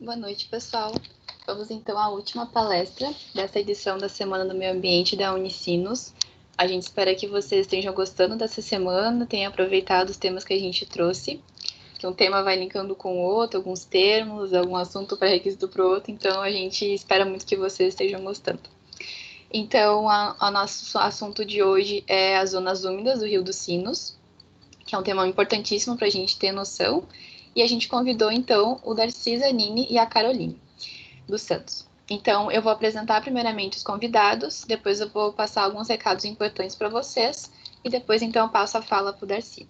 Boa noite, pessoal. Vamos então à última palestra dessa edição da Semana do Meio Ambiente da Unicinos. A gente espera que vocês estejam gostando dessa semana, tenham aproveitado os temas que a gente trouxe, que um tema vai linkando com o outro, alguns termos, algum assunto pré-requisito para o outro, então a gente espera muito que vocês estejam gostando. Então, o nosso assunto de hoje é as zonas úmidas do Rio dos Sinos, que é um tema importantíssimo para a gente ter noção, e a gente convidou, então, o Darcy Zanini e a Caroline dos Santos. Então, eu vou apresentar primeiramente os convidados, depois eu vou passar alguns recados importantes para vocês, e depois, então, eu passo a fala para o Darcy.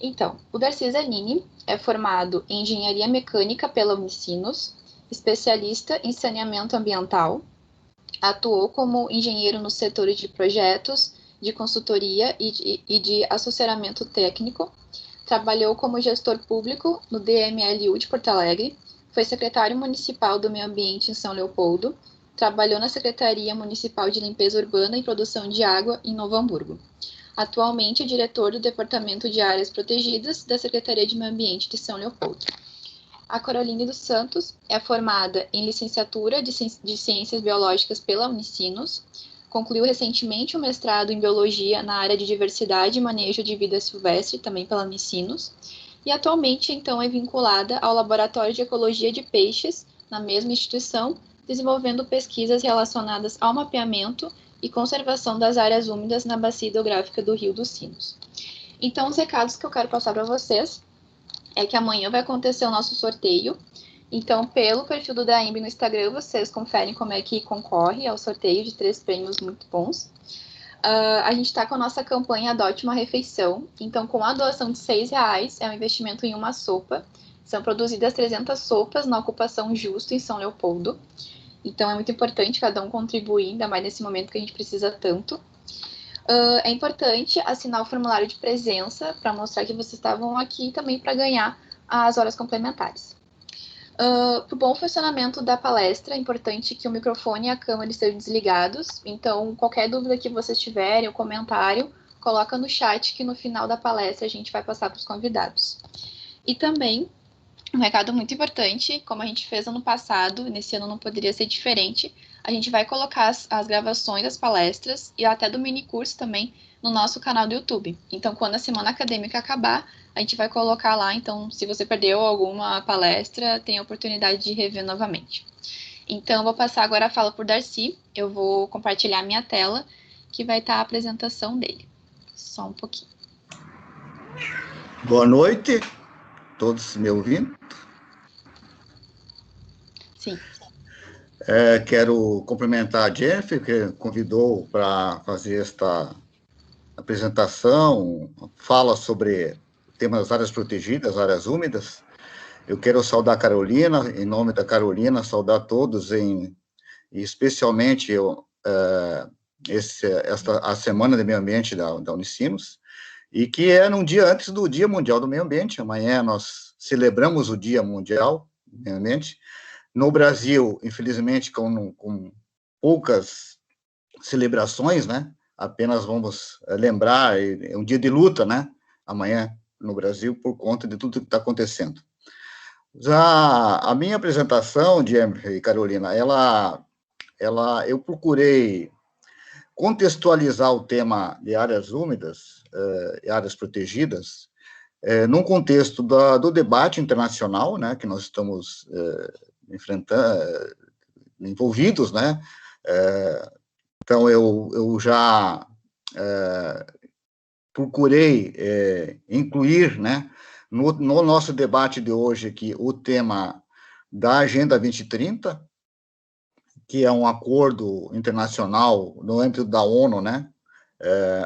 Então, o Darcy Zanini é formado em Engenharia Mecânica pela Unicinos, especialista em saneamento ambiental, atuou como engenheiro nos setores de projetos, de consultoria e de assessoramento técnico, trabalhou como gestor público no DMLU de Porto Alegre, foi secretário municipal do Meio Ambiente em São Leopoldo, trabalhou na Secretaria Municipal de Limpeza Urbana e Produção de Água em Novo Hamburgo. Atualmente é diretor do Departamento de Áreas Protegidas da Secretaria de Meio Ambiente de São Leopoldo. A Caroline dos Santos é formada em licenciatura de Ciências Biológicas pela Unicinos, concluiu recentemente um mestrado em Biologia na área de Diversidade e Manejo de Vida Silvestre, também pela Unicinos, e atualmente, então, é vinculada ao Laboratório de Ecologia de Peixes, na mesma instituição, desenvolvendo pesquisas relacionadas ao mapeamento e conservação das áreas úmidas na bacia hidrográfica do Rio dos Sinos. Então, os recados que eu quero passar para vocês é que amanhã vai acontecer o nosso sorteio. Então, pelo perfil do DAEMB no Instagram, vocês conferem como é que concorre ao sorteio de 3 prêmios muito bons. A gente está com a nossa campanha Adote uma Refeição. Então, com a doação de R$6, é um investimento em uma sopa. São produzidas 300 sopas na ocupação Justo, em São Leopoldo. Então, é muito importante cada um contribuir, ainda mais nesse momento que a gente precisa tanto. É importante assinar o formulário de presença para mostrar que vocês estavam aqui e também para ganhar as horas complementares. Para o bom funcionamento da palestra, é importante que o microfone e a câmera estejam desligados. Então, qualquer dúvida que vocês tiverem, ou comentário, coloca no chat que no final da palestra a gente vai passar para os convidados. E também, um recado muito importante, como a gente fez ano passado, nesse ano não poderia ser diferente, a gente vai colocar as gravações das palestras e até do mini curso também no nosso canal do YouTube. Então, quando a semana acadêmica acabar, a gente vai colocar lá. Então, se você perdeu alguma palestra, tem a oportunidade de rever novamente. Então, eu vou passar agora a fala por Darcy. Eu vou compartilhar a minha tela, que vai estar a apresentação dele. Só um pouquinho. Boa noite, todos me ouvindo? Sim. Quero cumprimentar a Jennifer, que convidou para fazer esta apresentação, fala sobre o tema das áreas protegidas, áreas úmidas. Eu quero saudar a Carolina, em nome da Carolina, saudar todos, especialmente a Semana de Meio Ambiente da Unicinos, e que é num dia antes do Dia Mundial do Meio Ambiente. Amanhã nós celebramos o Dia Mundial do Meio Ambiente. No Brasil, infelizmente, com poucas celebrações, né? Apenas vamos lembrar, é um dia de luta, né? Amanhã no Brasil, por conta de tudo que está acontecendo. Já a minha apresentação, Jennifer e Carolina, eu procurei contextualizar o tema de áreas úmidas, áreas protegidas, num contexto do debate internacional, né, que nós estamos envolvidos, né? Então, eu já procurei incluir, né, no nosso debate de hoje aqui, o tema da Agenda 2030, que é um acordo internacional no âmbito da ONU, né,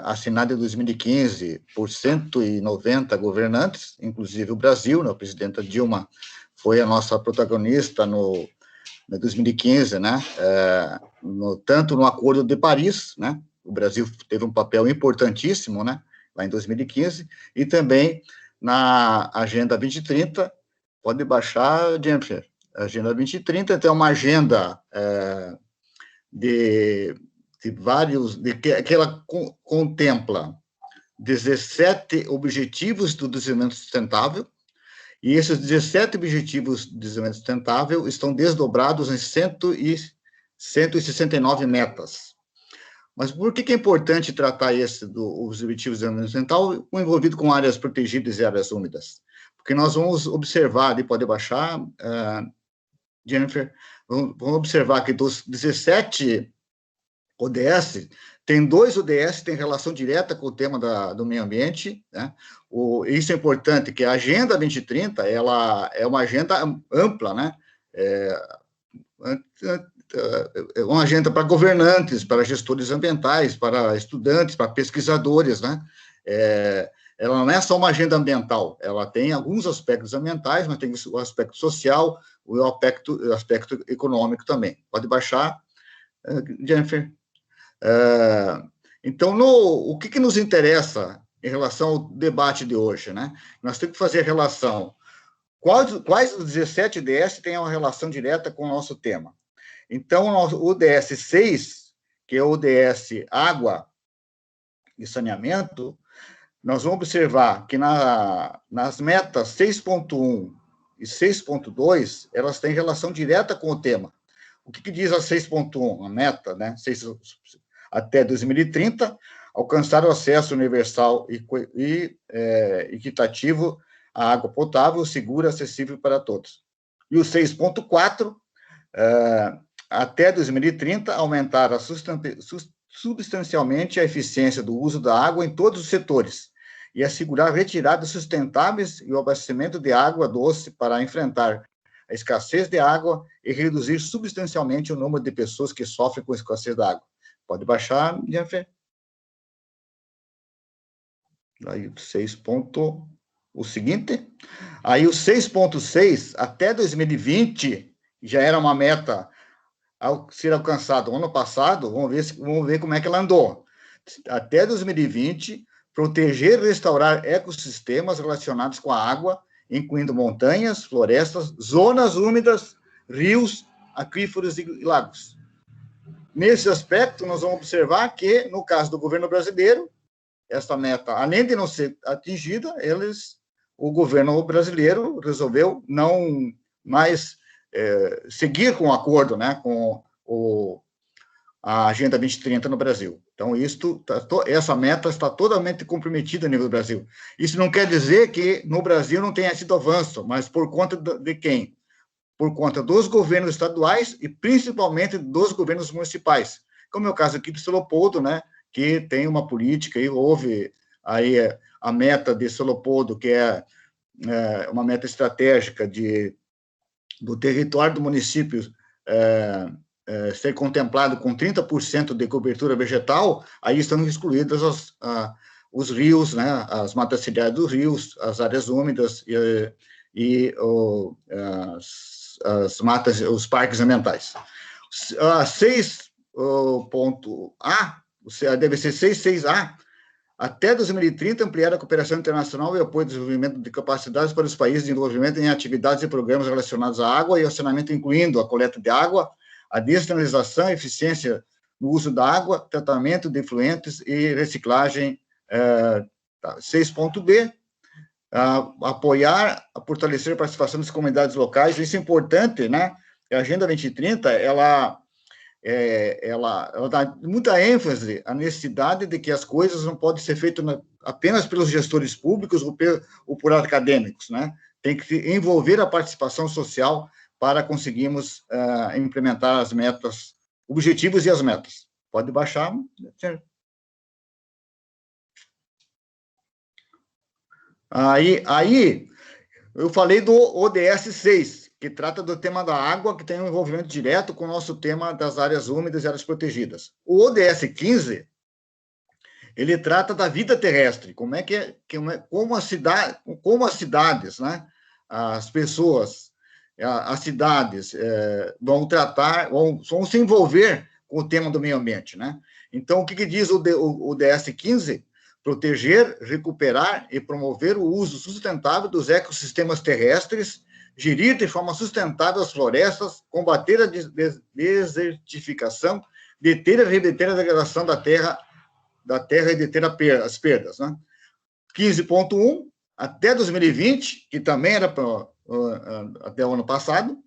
assinado em 2015 por 190 governantes, inclusive o Brasil, né, a presidenta Dilma foi a nossa protagonista no 2015, né, tanto no Acordo de Paris, né, o Brasil teve um papel importantíssimo, né, lá em 2015, e também na Agenda 2030, pode baixar, Jennifer, a Agenda 2030, então, é uma agenda que ela contempla 17 objetivos do desenvolvimento sustentável, E esses 17 Objetivos de Desenvolvimento Sustentável estão desdobrados em 169 metas. Mas por que é importante tratar os Objetivos de Desenvolvimento Sustentável envolvido com áreas protegidas e áreas úmidas? Porque nós vamos observar, ali pode baixar, Jennifer, vamos observar que dos 17 ODS, tem 2 ODS que têm relação direta com o tema do meio ambiente, né? Isso é importante, que a Agenda 2030, ela é uma agenda ampla, né? É uma agenda para governantes, para gestores ambientais, para estudantes, para pesquisadores, né? Ela não é só uma agenda ambiental, ela tem alguns aspectos ambientais, mas tem o aspecto social, o aspecto econômico também. Pode baixar, Jennifer. Então, o que nos interessa em relação ao debate de hoje, né? Nós temos que fazer relação. Quais os 17 ODS têm uma relação direta com o nosso tema? Então, o ODS 6, que é o ODS Água e Saneamento, nós vamos observar que nas metas 6.1 e 6.2, elas têm relação direta com o tema. O que diz a 6.1? A meta, né? Até 2030, alcançar o acesso universal e equitativo à água potável, segura e acessível para todos. E o 6.4, até 2030, aumentar substancialmente a eficiência do uso da água em todos os setores e assegurar retiradas sustentáveis e o abastecimento de água doce para enfrentar a escassez de água e reduzir substancialmente o número de pessoas que sofrem com a escassez da água. Pode baixar, Jennifer. Aí, o seguinte. Aí, o 6.6, até 2020, já era uma meta a ser alcançada ano passado. Vamos ver como é que ela andou. Até 2020, proteger e restaurar ecossistemas relacionados com a água, incluindo montanhas, florestas, zonas úmidas, rios, aquíferos e lagos. Nesse aspecto, nós vamos observar que, no caso do governo brasileiro, essa meta, além de não ser atingida, o governo brasileiro resolveu não mais seguir com o acordo, né, com a Agenda 2030 no Brasil. Então, essa meta está totalmente comprometida a nível do Brasil. Isso não quer dizer que no Brasil não tenha sido avanço, mas por conta de quem? Por conta dos governos estaduais e principalmente dos governos municipais, como é o caso aqui de São Leopoldo, né, que tem uma política, e houve aí a meta de São Leopoldo, que é uma meta estratégica do território do município ser contemplado com 30% de cobertura vegetal. Aí estão excluídas os rios, né, as matas ciliares dos rios, as áreas úmidas e as matas, os parques ambientais. 6.A, deve ser 6.6A, até 2030, ampliar a cooperação internacional e apoio ao desenvolvimento de capacidades para os países de desenvolvimento em atividades e programas relacionados à água e ao saneamento, incluindo a coleta de água, a dessalinização, eficiência no uso da água, tratamento de efluentes e reciclagem. 6.B, apoiar, fortalecer a participação das comunidades locais. Isso é importante, né? A Agenda 2030, ela dá muita ênfase à necessidade de que as coisas não podem ser feitas apenas pelos gestores públicos ou por acadêmicos, né? Tem que envolver a participação social para conseguirmos implementar as metas, objetivos e as metas. Pode baixar. Aí eu falei do ODS 6, que trata do tema da água, que tem um envolvimento direto com o nosso tema das áreas úmidas e áreas protegidas. O ODS 15, ele trata da vida terrestre, como as cidades, né, as pessoas, as cidades vão se envolver com o tema do meio ambiente, né? Então, o que diz o ODS 15? Proteger, recuperar e promover o uso sustentável dos ecossistemas terrestres, gerir de forma sustentável as florestas, combater a desertificação, deter e reverter a degradação da terra e deter as perdas, né? 15.1, até 2020, que também era até o ano passado,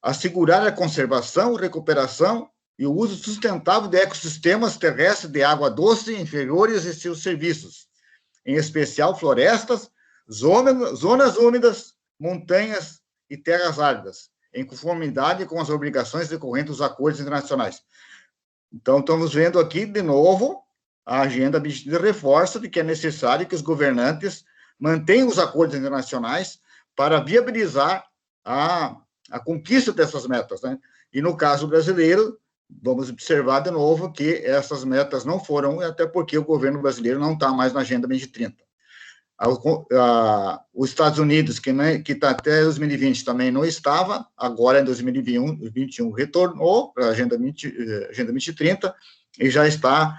assegurar a conservação, recuperação e o uso sustentável de ecossistemas terrestres de água doce inferiores e seus serviços, em especial florestas, zonas úmidas, montanhas e terras áridas, em conformidade com as obrigações decorrentes dos acordos internacionais. Então, estamos vendo aqui, de novo, a agenda reforça de que é necessário que os governantes mantenham os acordos internacionais para viabilizar a conquista dessas metas, né? E no caso brasileiro, vamos observar de novo que essas metas não foram, até porque o governo brasileiro não está mais na Agenda 2030. Os Estados Unidos, que está até 2020 também não estava, agora em 2021 retornou para a Agenda 2030 e já está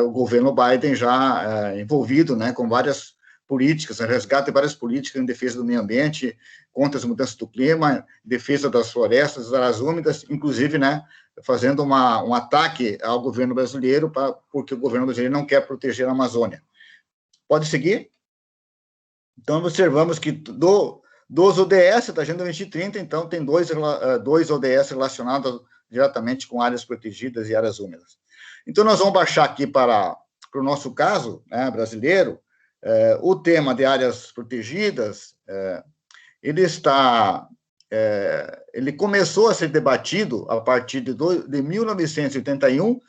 o governo Biden já envolvido, né, com várias políticas, resgate de várias políticas em defesa do meio ambiente, contra as mudanças do clima, defesa das florestas, das áreas úmidas, inclusive, né, fazendo um ataque ao governo brasileiro, porque o governo brasileiro não quer proteger a Amazônia. Pode seguir? Então, observamos que dos ODS da Agenda 2030, então, tem dois ODS relacionados diretamente com áreas protegidas e áreas úmidas. Então, nós vamos baixar aqui para o nosso caso, né, brasileiro, o tema de áreas protegidas, ele começou a ser debatido a partir de 1981,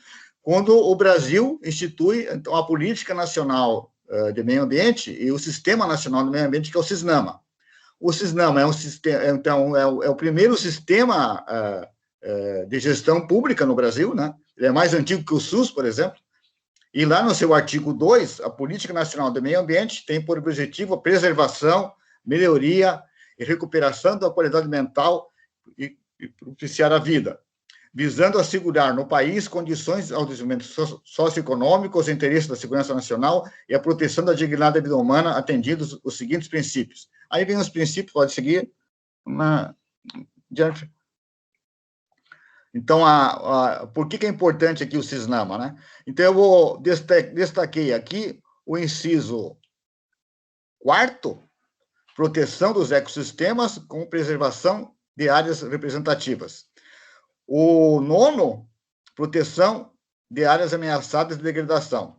quando o Brasil institui então, a Política Nacional de Meio Ambiente e o Sistema Nacional do Meio Ambiente, que é o CISNAMA. O CISNAMA é um sistema, então, é o primeiro sistema de gestão pública no Brasil, né? Ele é mais antigo que o SUS, por exemplo, e lá no seu artigo 2, a Política Nacional do Meio Ambiente tem por objetivo a preservação, melhoria e recuperação da qualidade ambiental e propiciar a vida, visando assegurar no país condições ao desenvolvimento socioeconômico, os interesses da segurança nacional e a proteção da dignidade da vida humana, atendidos os seguintes princípios. Aí vem os princípios, pode seguir. Então, por que é importante aqui o CISNAMA, né? Então, eu vou destaquei aqui o inciso 4º, proteção dos ecossistemas com preservação de áreas representativas. O 9º, proteção de áreas ameaçadas de degradação.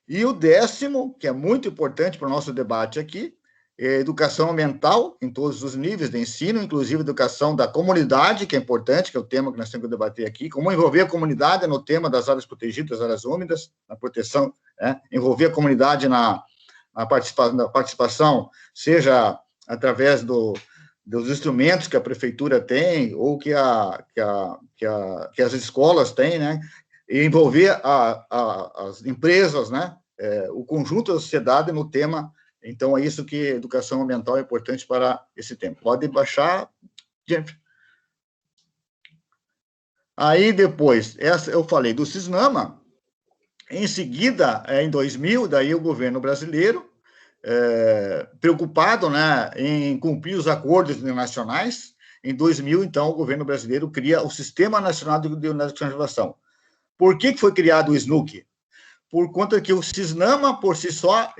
E o 10º, que é muito importante para o nosso debate aqui, é educação ambiental em todos os níveis de ensino, inclusive educação da comunidade, que é importante, que é o tema que nós temos que debater aqui, como envolver a comunidade no tema das áreas protegidas, das áreas úmidas, na proteção, né? Envolver a comunidade na participação, seja através dos instrumentos que a prefeitura tem, ou que as escolas têm, né? E envolver as empresas, né? O conjunto da sociedade no tema. Então, é isso que educação ambiental é importante para esse tema. Pode baixar, gente. Aí, depois, eu falei do CISNAMA. Em seguida, em 2000, daí o governo brasileiro, preocupado, né, em cumprir os acordos internacionais, em 2000, então, o governo brasileiro cria o Sistema Nacional de Conservação. Por que foi criado o SNUC? Por conta que o CISNAMA, por si só,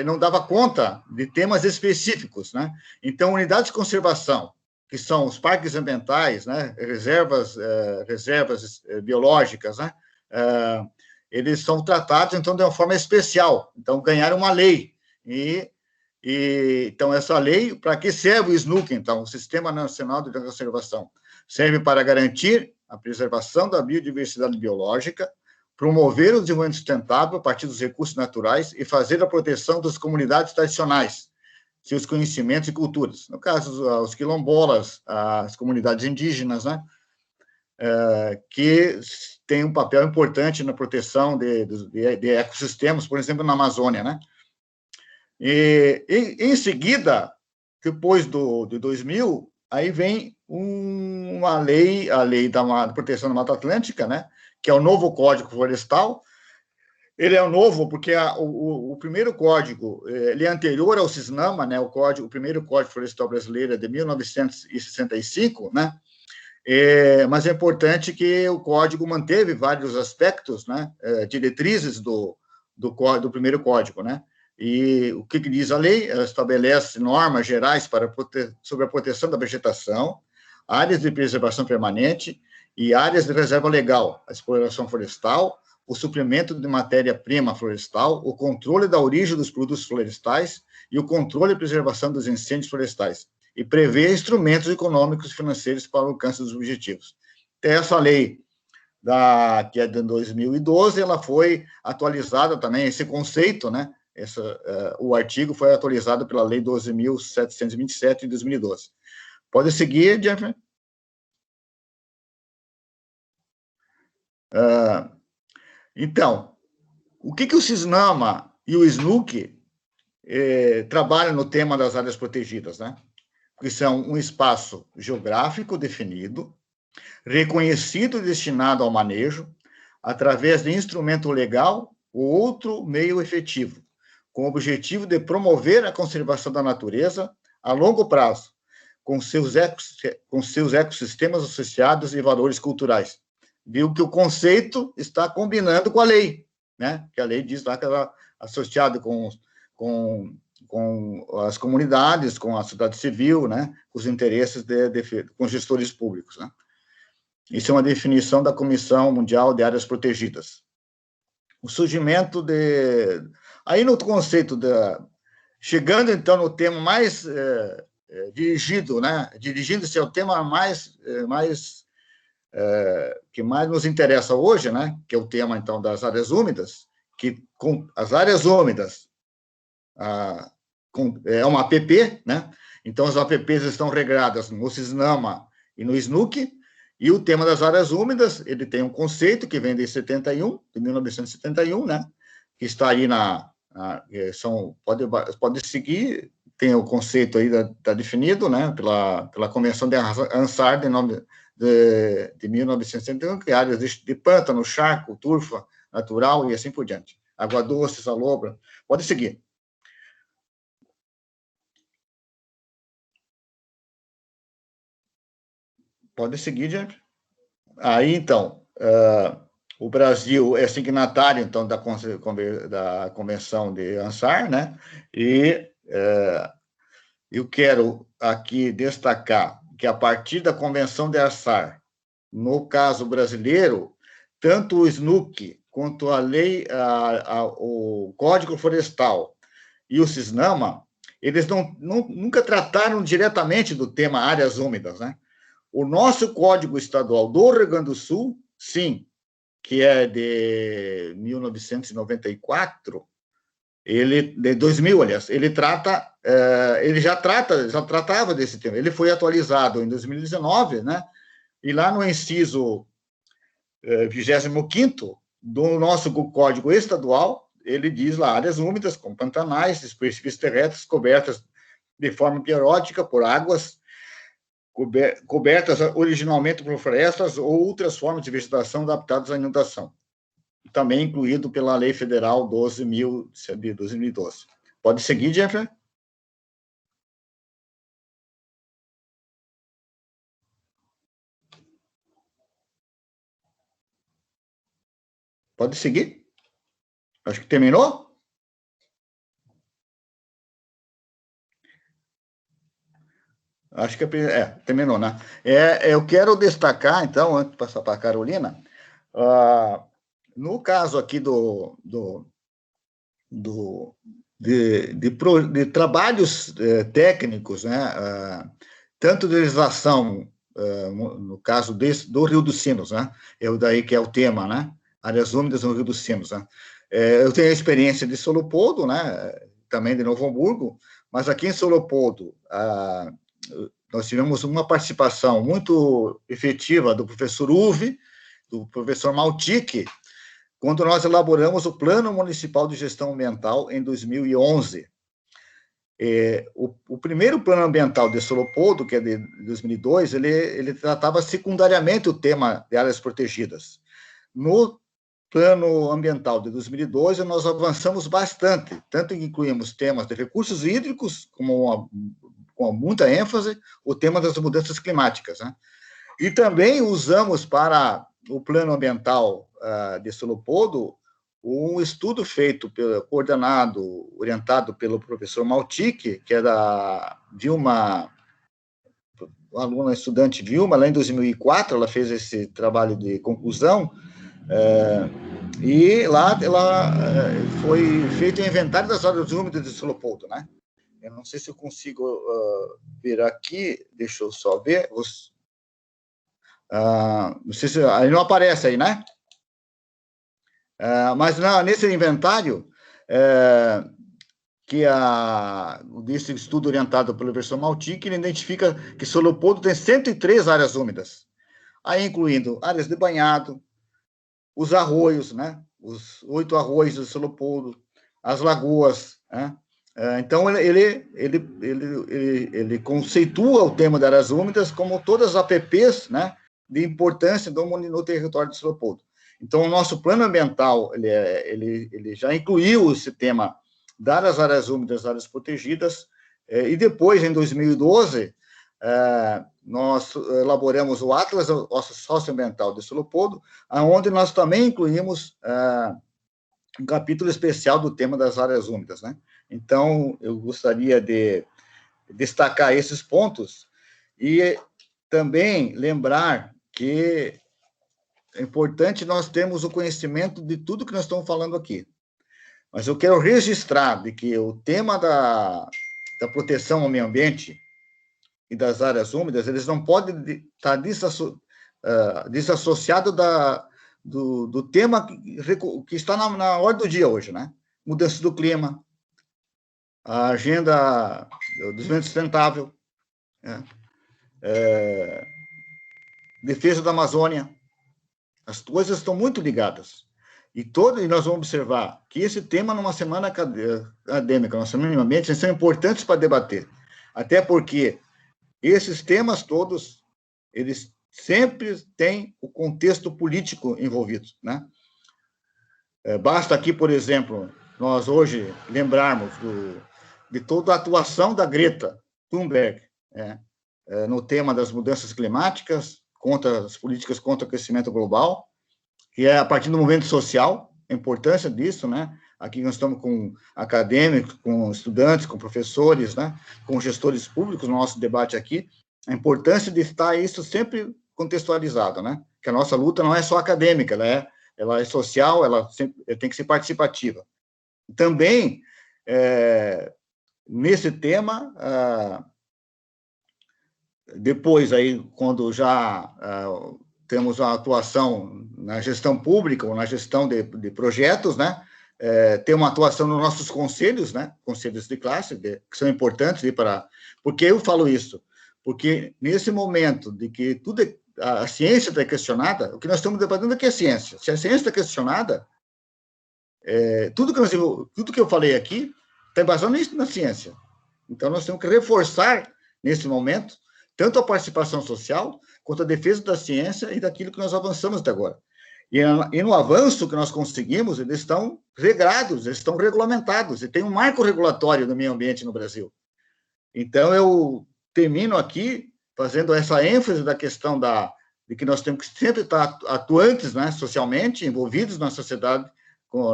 não dava conta de temas específicos, né? Então, unidades de conservação, que são os parques ambientais, né? reservas biológicas, né? Eles são tratados, então, de uma forma especial. Então, ganharam uma lei. Então, essa lei, para que serve o SNUC, então, o Sistema Nacional de Conservação? Serve para garantir a preservação da biodiversidade biológica, promover o desenvolvimento sustentável a partir dos recursos naturais e fazer a proteção das comunidades tradicionais, seus conhecimentos e culturas. No caso, os quilombolas, as comunidades indígenas, né, que têm um papel importante na proteção de ecossistemas, por exemplo, na Amazônia, né. E em seguida, depois de 2000, aí vem uma lei, a Lei da Proteção da Mata Atlântica, né, que é o novo Código Florestal. Ele é novo porque o primeiro código, ele é anterior ao CISNAMA, né, o primeiro Código Florestal brasileiro é de 1965, né, mas é importante que o código manteve vários aspectos, né, diretrizes do primeiro código, né, E o que diz a lei? Ela estabelece normas gerais sobre a proteção da vegetação, áreas de preservação permanente e áreas de reserva legal, a exploração florestal, o suprimento de matéria-prima florestal, o controle da origem dos produtos florestais e o controle e preservação dos incêndios florestais, e prevê instrumentos econômicos e financeiros para o alcance dos objetivos. Então, essa lei, que é de 2012, ela foi atualizada também, esse conceito, né? O artigo foi atualizado pela Lei 12.727, de 2012. Pode seguir, Jeffrey? Então, o que o CISNAMA e o SNUC trabalham no tema das áreas protegidas, né? Que são um espaço geográfico definido, reconhecido e destinado ao manejo, através de instrumento legal ou outro meio efetivo, com o objetivo de promover a conservação da natureza a longo prazo, com seus ecossistemas associados e valores culturais. Viu que o conceito está combinando com a lei, né? Que a lei diz lá que ela é associada com as comunidades, com a sociedade civil, né? Com os interesses com gestores públicos, né? Isso é uma definição da Comissão Mundial de Áreas Protegidas. O surgimento Aí, no conceito chegando, então, no tema mais dirigido, né? Dirigindo-se ao tema que mais nos interessa hoje, né? Que é o tema, então, das áreas úmidas, as áreas úmidas é uma APP, né? Então, as APPs estão regradas no CISNAMA e no SNUC, e o tema das áreas úmidas, ele tem um conceito que vem de 1971, né? Que está aí pode seguir, tem o conceito aí, está definido, né? Pela Convenção de Ansar de 1971, que é áreas de pântano, charco, turfa natural e assim por diante. Água doce, salobra. Pode seguir. Pode seguir, gente. Aí, então, o Brasil é signatário, então, da Convenção de Ansar, né? E eu quero aqui destacar que, a partir da Convenção de Ansar, no caso brasileiro, tanto o SNUC quanto a lei, o Código Florestal e o CISNAMA, eles nunca trataram diretamente do tema áreas úmidas, né? O nosso Código Estadual do Rio Grande do Sul, sim, que é de 1994, de 2000, aliás, ele já tratava desse tema. Ele foi atualizado em 2019, né? E lá no inciso 25º do nosso Código Estadual, ele diz lá, áreas úmidas, com pantanais, superfícies terrestres cobertas de forma periódica por águas, cobertas originalmente por florestas ou outras formas de vegetação adaptadas à inundação. Também incluído pela Lei Federal 12.000 de 2012. Pode seguir, Jeffrey? Pode seguir? Acho que terminou? Acho que terminou, né? Eu quero destacar, então, antes de passar para a Carolina, no caso aqui de trabalhos técnicos, né? Tanto de legislação, no caso do Rio dos Sinos, né? Daí que é o tema, né? Áreas úmidas no Rio dos Sinos, né? Eu tenho a experiência de São Leopoldo, né? Também de Novo Hamburgo, mas aqui em São Leopoldo, nós tivemos uma participação muito efetiva do professor Uve, do professor Maltic, quando nós elaboramos o Plano Municipal de Gestão Ambiental em 2011. O primeiro Plano Ambiental de São Leopoldo, que é de 2002, ele tratava secundariamente o tema de áreas protegidas. No Plano Ambiental de 2012, nós avançamos bastante, tanto que incluímos temas de recursos hídricos, com muita ênfase, o tema das mudanças climáticas, né? E também usamos para o Plano Ambiental de São Leopoldo um estudo feito, coordenado, orientado pelo professor Maltic, que é de uma aluna estudante Vilma, lá em 2004, ela fez esse trabalho de conclusão, e lá ela foi feito o inventário das áreas úmidas de São Leopoldo, né? Eu não sei se eu consigo ver aqui, deixa eu só ver. Não sei se aí não aparece aí, né? Mas nesse inventário, desse estudo orientado pelo professor Maltic, ele identifica que São Leopoldo tem 103 áreas úmidas, aí incluindo áreas de banhado, os arroios, né? Os 8 arroios de São Leopoldo, as lagoas, né? Então, ele conceitua o tema das áreas úmidas como todas as APPs, né, de importância no território de São Leopoldo. Então, o nosso plano ambiental, ele já incluiu esse tema das áreas úmidas, áreas protegidas, e depois, em 2012, nós elaboramos o Atlas Socioambiental de São Leopoldo, onde nós também incluímos um capítulo especial do tema das áreas úmidas, né? Então, eu gostaria de destacar esses pontos e também lembrar que é importante nós termos o conhecimento de tudo que nós estamos falando aqui. Mas eu quero registrar de que o tema da proteção ao meio ambiente e das áreas úmidas, eles não podem estar desassociados do tema que está na ordem do dia hoje, né? Mudança do clima, a agenda do desenvolvimento sustentável, né? Defesa da Amazônia. As coisas estão muito ligadas. E nós vamos observar que esse tema, numa semana acadêmica, numa semana de meio ambiente, são importantes para debater. Até porque esses temas todos, eles sempre têm o contexto político envolvido, né? Basta aqui, por exemplo, nós hoje lembrarmos de toda a atuação da Greta Thunberg, no tema das mudanças climáticas, contra as políticas contra o aquecimento global, que é a partir do movimento social, a importância disso, né? Aqui nós estamos com acadêmicos, com estudantes, com professores, né? Com gestores públicos no nosso debate aqui, a importância de estar isso sempre contextualizado, né? Que a nossa luta não é só acadêmica, ela é social, ela tem que ser participativa. Também, nesse tema, depois, aí, quando já temos a atuação na gestão pública ou na gestão de projetos, né? Ter uma atuação nos nossos conselhos, né? Conselhos de classe, que são importantes. Por que eu falo isso? Porque nesse momento de que a ciência está questionada, o que nós estamos debatendo aqui é ciência. Se a ciência está questionada, tudo que eu falei aqui está embasado na ciência. Então, nós temos que reforçar, nesse momento, tanto a participação social, quanto a defesa da ciência e daquilo que nós avançamos até agora. E no avanço que nós conseguimos, eles estão regrados, eles estão regulamentados, e tem um marco regulatório do meio ambiente no Brasil. Então, eu termino aqui fazendo essa ênfase da questão de que nós temos que sempre estar atuantes, né, socialmente, envolvidos na sociedade,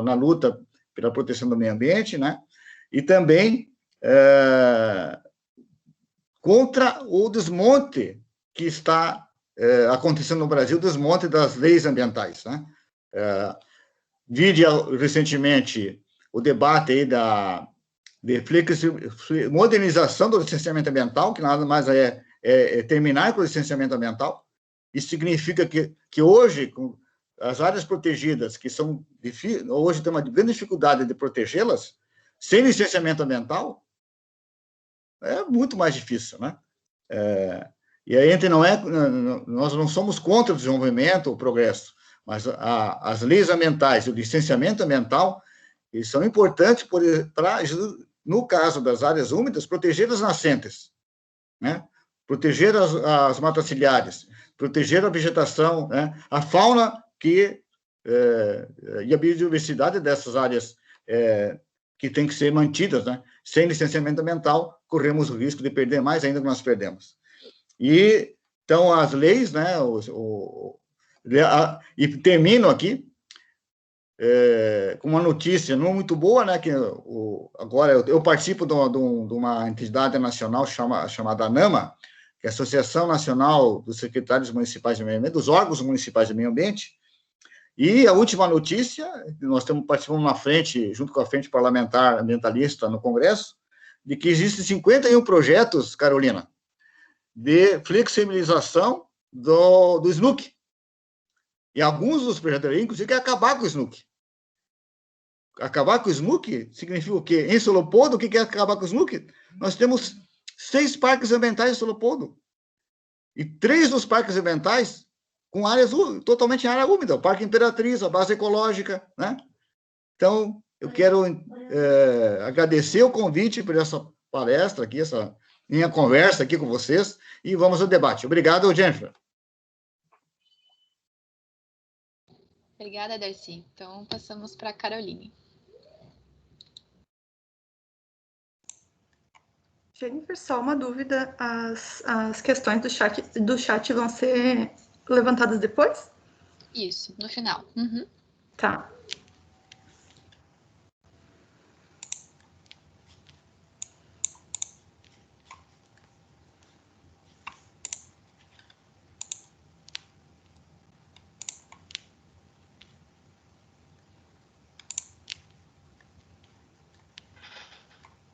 na luta pela proteção do meio ambiente, né, e também contra o desmonte que está acontecendo no Brasil, o desmonte das leis ambientais, né? Vide recentemente o debate aí de modernização do licenciamento ambiental, que nada mais é terminar com o licenciamento ambiental. Isso significa que hoje, com as áreas protegidas, que são hoje tem uma grande dificuldade de protegê-las, sem licenciamento ambiental, é muito mais difícil, né? E aí nós não somos contra o desenvolvimento, o progresso, mas as leis ambientais e o licenciamento ambiental, eles são importantes para, no caso das áreas úmidas, proteger as nascentes, né? Proteger as matas ciliares, proteger a vegetação, né? A fauna e a biodiversidade dessas áreas que tem que ser mantidas, né? Sem licenciamento ambiental, corremos o risco de perder mais ainda que nós perdemos. E, então, as leis, né? E termino aqui com uma notícia não muito boa, né, que agora eu participo de uma entidade nacional chamada ANAMA, que é a Associação Nacional dos Secretários Municipais de Meio Ambiente, dos órgãos municipais de meio ambiente, e a última notícia, nós participamos na frente, junto com a Frente Parlamentar Ambientalista no Congresso, de que existem 51 projetos, Carolina, de flexibilização do SNUC. E alguns dos projetos, inclusive, querem acabar com o SNUC. Acabar com o SNUC significa o quê? Em São Leopoldo, o que é acabar com o SNUC? Nós temos 6 parques ambientais em São Leopoldo. E 3 dos parques ambientais com áreas totalmente em área úmida. O Parque Imperatriz, a base ecológica, né? Então, eu quero agradecer o convite por essa palestra aqui, essa minha conversa aqui com vocês, e vamos ao debate. Obrigado, Jennifer. Obrigada, Darcy. Então, passamos para a Caroline. Jennifer, só uma dúvida, as questões do chat vão ser levantadas depois? Isso, no final. Uhum. Tá.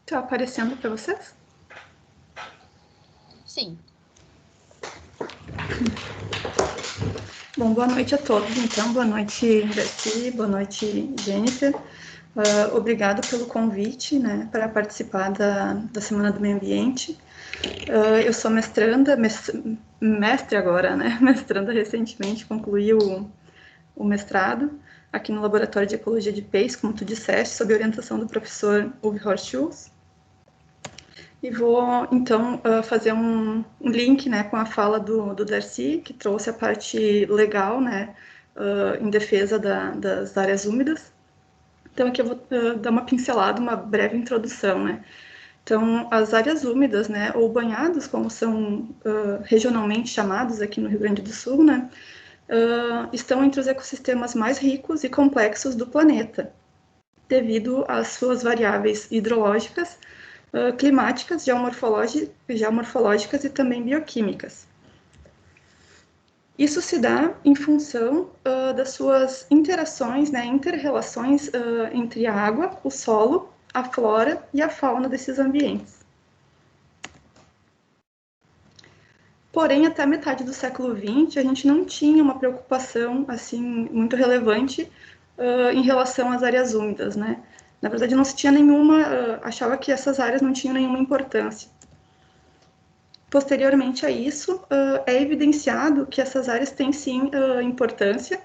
Tá aparecendo para vocês? Sim. Bom, boa noite a todos, então. Boa noite, Darcy. Boa noite, Jennifer. Obrigado pelo convite, né, para participar da Semana do Meio Ambiente. Eu sou mestranda, mestre agora, né? Mestranda recentemente, concluí o mestrado aqui no Laboratório de Ecologia de Peixes, como tu disseste, sob orientação do professor Uwe Horst Schulz. E vou, então, fazer um link, né, com a fala do Darcy, que trouxe a parte legal, né, em defesa das áreas úmidas. Então, aqui eu vou dar uma pincelada, uma breve introdução, né. Então, as áreas úmidas, né, ou banhados, como são regionalmente chamados aqui no Rio Grande do Sul, né, estão entre os ecossistemas mais ricos e complexos do planeta, devido às suas variáveis hidrológicas, climáticas, geomorfológicas e também bioquímicas. Isso se dá em função das suas interações, né, interrelações entre a água, o solo, a flora e a fauna desses ambientes. Porém, até a metade do século XX, a gente não tinha uma preocupação assim muito relevante em relação às áreas úmidas, né? Na verdade, não se tinha nenhuma, achava que essas áreas não tinham nenhuma importância. Posteriormente a isso, é evidenciado que essas áreas têm sim importância,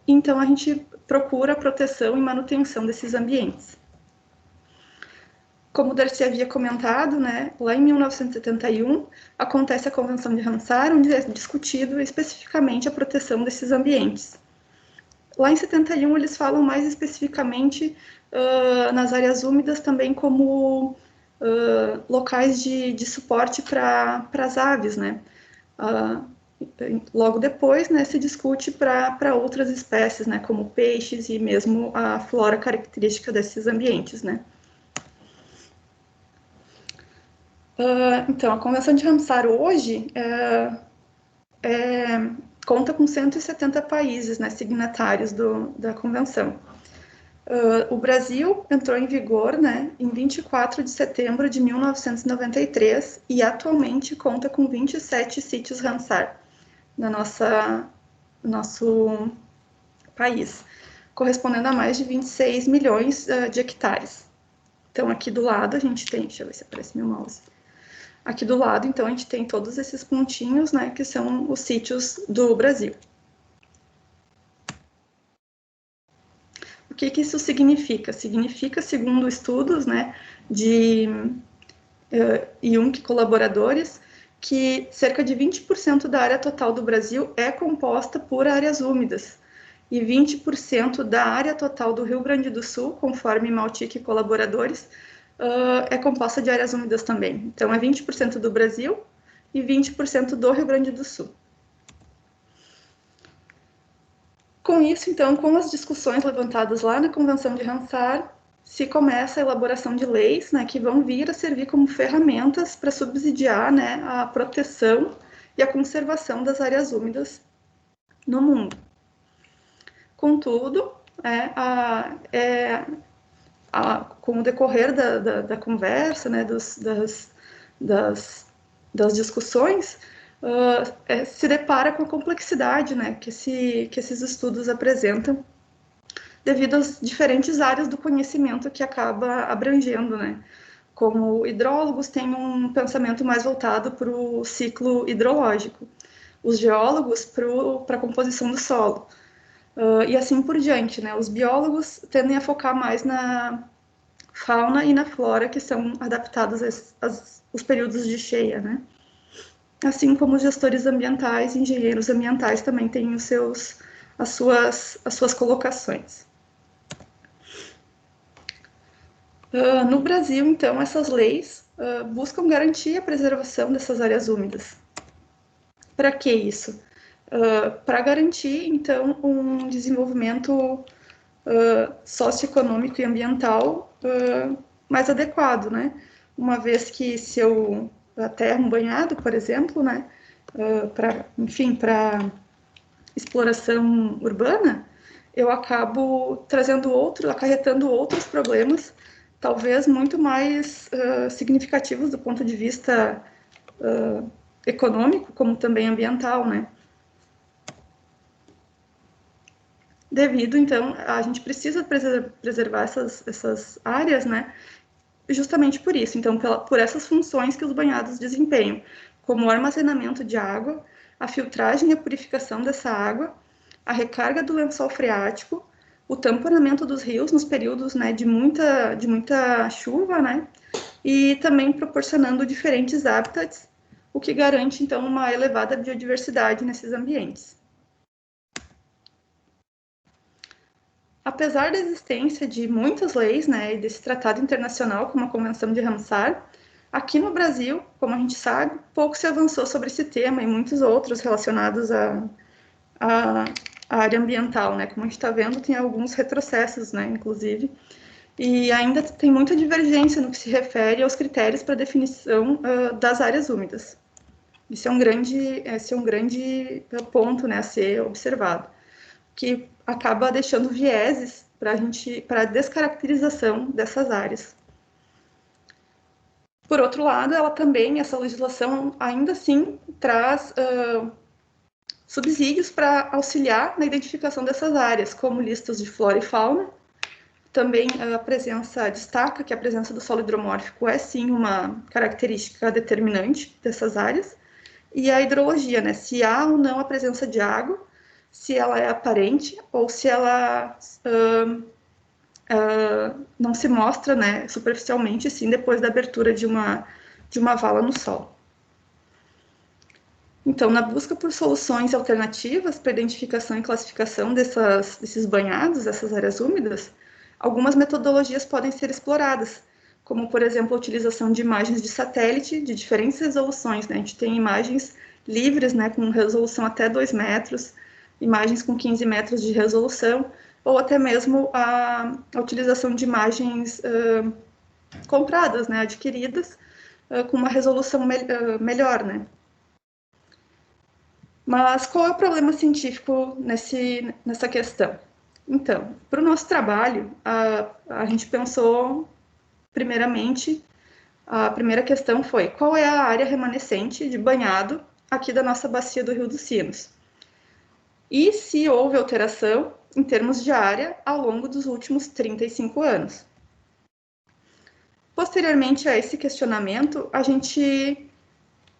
então a gente procura a proteção e manutenção desses ambientes. Como o Darcy havia comentado, né, lá em 1971, acontece a Convenção de Ramsar, onde é discutido especificamente a proteção desses ambientes. Lá em 71, eles falam mais especificamente nas áreas úmidas também como locais de suporte para as aves, né? Logo depois, né, se discute para outras espécies, né, como peixes e mesmo a flora característica desses ambientes, né? Então, a Convenção de Ramsar hoje conta com 170 países, né, signatários da Convenção. O Brasil entrou em vigor, né, em 24 de setembro de 1993 e atualmente conta com 27 sítios Ramsar no nosso país, correspondendo a mais de 26 milhões de hectares. Então, aqui do lado a gente tem, deixa eu ver se aparece meu mouse. Aqui do lado, então, a gente tem todos esses pontinhos, né, que são os sítios do Brasil. O que isso significa? Significa, segundo estudos, né, de IUNC colaboradores, que cerca de 20% da área total do Brasil é composta por áreas úmidas, e 20% da área total do Rio Grande do Sul, conforme Maltic e colaboradores, é composta de áreas úmidas também. Então, é 20% do Brasil e 20% do Rio Grande do Sul. Com isso, então, com as discussões levantadas lá na Convenção de Ramsar, se começa a elaboração de leis, né, que vão vir a servir como ferramentas para subsidiar, né, a proteção e a conservação das áreas úmidas no mundo. Contudo, com o decorrer da conversa, né, das discussões, se depara com a complexidade, né, que esses estudos apresentam, devido às diferentes áreas do conhecimento que acaba abrangendo, né? Como hidrólogos têm um pensamento mais voltado para o ciclo hidrológico, os geólogos para a composição do solo, e assim por diante, né? Os biólogos tendem a focar mais na fauna e na flora que são adaptados aos períodos de cheia, né? Assim como os gestores ambientais, engenheiros ambientais também têm as suas colocações. No Brasil, então, essas leis buscam garantir a preservação dessas áreas úmidas. Para que isso? Para garantir, então, um desenvolvimento socioeconômico e ambiental mais adequado, né? Uma vez que se eu aterro um banhado, por exemplo, né, para exploração urbana, eu acabo acarretando outros problemas, talvez muito mais significativos do ponto de vista econômico, como também ambiental, né? Devido, então, a gente precisa preservar essas áreas, né? Justamente por isso, então, por essas funções que os banhados desempenham, como o armazenamento de água, a filtragem e a purificação dessa água, a recarga do lençol freático, o tamponamento dos rios nos períodos, né, de muita chuva, né, e também proporcionando diferentes hábitats, o que garante, então, uma elevada biodiversidade nesses ambientes. Apesar da existência de muitas leis, né, e desse tratado internacional, como a Convenção de Ramsar, aqui no Brasil, como a gente sabe, pouco se avançou sobre esse tema e muitos outros relacionados à área ambiental, né? Como a gente está vendo, tem alguns retrocessos, né, inclusive, e ainda tem muita divergência no que se refere aos critérios para definição das áreas úmidas. Esse é um grande ponto, né, a ser observado, que acaba deixando vieses para a descaracterização dessas áreas. Por outro lado, essa legislação ainda assim traz subsídios para auxiliar na identificação dessas áreas, como listas de flora e fauna. Também destaca que a presença do solo hidromórfico é sim uma característica determinante dessas áreas, e a hidrologia, né, se há ou não a presença de água, se ela é aparente ou se ela não se mostra, né, superficialmente, sim, depois da abertura de uma vala no solo. Então, na busca por soluções alternativas para identificação e classificação desses banhados, dessas áreas úmidas, algumas metodologias podem ser exploradas, como, por exemplo, a utilização de imagens de satélite de diferentes resoluções, né? A gente tem imagens livres, né, com resolução até 2 metros, imagens com 15 metros de resolução, ou até mesmo a utilização de imagens compradas, né, adquiridas, com uma resolução melhor, né? Mas qual é o problema científico nessa questão? Então, para o nosso trabalho, a gente pensou, primeiramente, a primeira questão foi: qual é a área remanescente de banhado aqui da nossa bacia do Rio dos Sinos? E se houve alteração em termos de área ao longo dos últimos 35 anos? Posteriormente a esse questionamento, a gente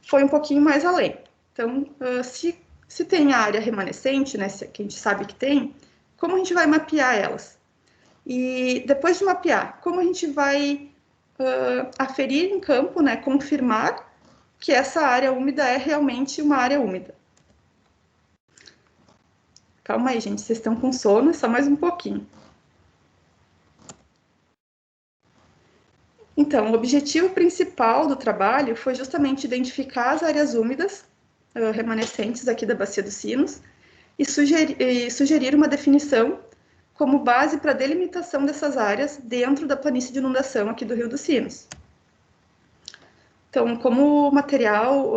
foi um pouquinho mais além. Então, se tem a área remanescente, né, que a gente sabe que tem, como a gente vai mapear elas? E depois de mapear, como a gente vai aferir em campo, né, confirmar que essa área úmida é realmente uma área úmida? Calma aí, gente, vocês estão com sono, só mais um pouquinho. Então, o objetivo principal do trabalho foi justamente identificar as áreas úmidas remanescentes aqui da Bacia dos Sinos e sugerir uma definição como base para a delimitação dessas áreas dentro da planície de inundação aqui do Rio dos Sinos. Então, como material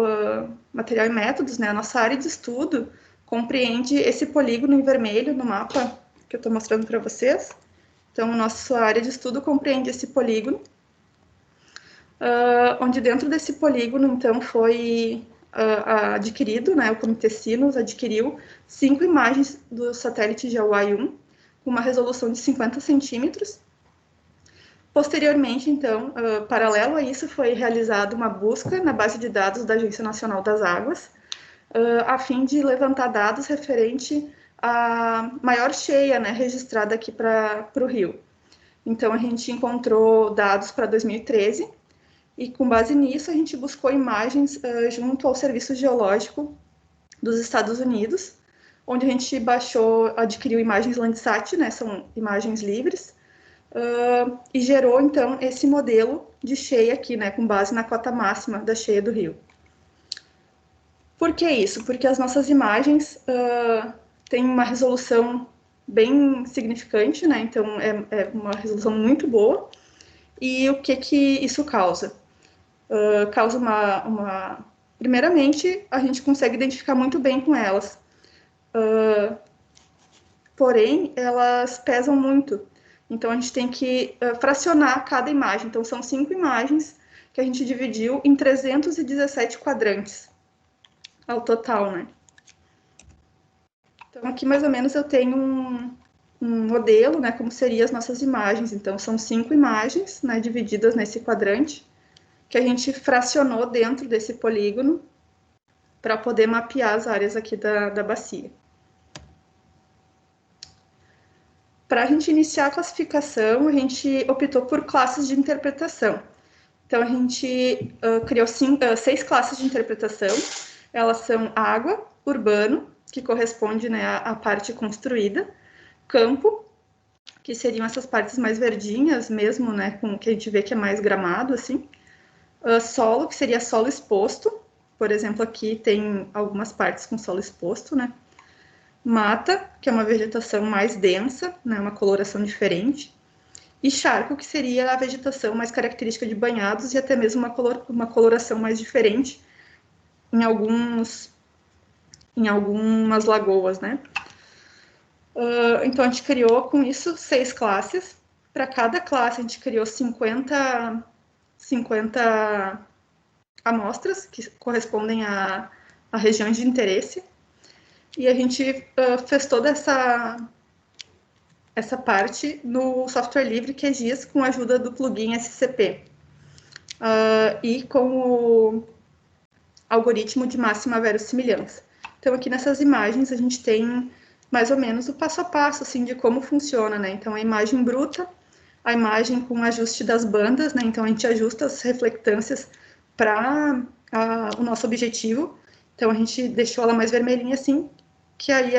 e métodos, né, a nossa área de estudo compreende esse polígono em vermelho no mapa que eu estou mostrando para vocês. Então, nossa área de estudo compreende esse polígono, onde dentro desse polígono, então, foi adquirido, né, o Comitê Sinos adquiriu 5 imagens do satélite GeoEye-1, com uma resolução de 50 centímetros. Posteriormente, então, paralelo a isso, foi realizada uma busca na base de dados da Agência Nacional das Águas, a fim de levantar dados referente à maior cheia, né, registrada aqui para o Rio. Então, a gente encontrou dados para 2013, e com base nisso, a gente buscou imagens junto ao Serviço Geológico dos Estados Unidos, onde a gente adquiriu imagens Landsat, né, são imagens livres, e gerou, então, esse modelo de cheia aqui, né, com base na cota máxima da cheia do rio. Por que isso? Porque as nossas imagens têm uma resolução bem significante, né, então é uma resolução muito boa, e o que isso causa? Causa primeiramente, a gente consegue identificar muito bem com elas, porém, elas pesam muito. Então, a gente tem que fracionar cada imagem. Então, são 5 imagens que a gente dividiu em 317 quadrantes ao total, né? Então, aqui, mais ou menos, eu tenho um modelo, né, como seriam as nossas imagens. Então, são 5 imagens, né, divididas nesse quadrante, que a gente fracionou dentro desse polígono para poder mapear as áreas aqui da bacia. Para a gente iniciar a classificação, a gente optou por classes de interpretação. Então, a gente criou 6 classes de interpretação. Elas são água, urbano, que corresponde, né, à parte construída, campo, que seriam essas partes mais verdinhas mesmo, né, com que a gente vê que é mais gramado, assim. Solo, que seria solo exposto. Por exemplo, aqui tem algumas partes com solo exposto, né? Mata, que é uma vegetação mais densa, né, uma coloração diferente. E charco, que seria a vegetação mais característica de banhados e até mesmo uma coloração mais diferente em algumas lagoas, né? Então, a gente criou, com isso, 6 classes. Para cada classe, a gente criou 50 amostras, que correspondem a regiões de interesse. E a gente fez toda essa parte no software livre QGIS com a ajuda do plugin SCP. E com o algoritmo de máxima verossimilhança. Então, aqui nessas imagens, a gente tem mais ou menos o passo a passo, assim, de como funciona, né? Então, a imagem bruta, a imagem com ajuste das bandas, né? Então, a gente ajusta as reflectâncias para o nosso objetivo. Então, a gente deixou ela mais vermelhinha, assim, que aí,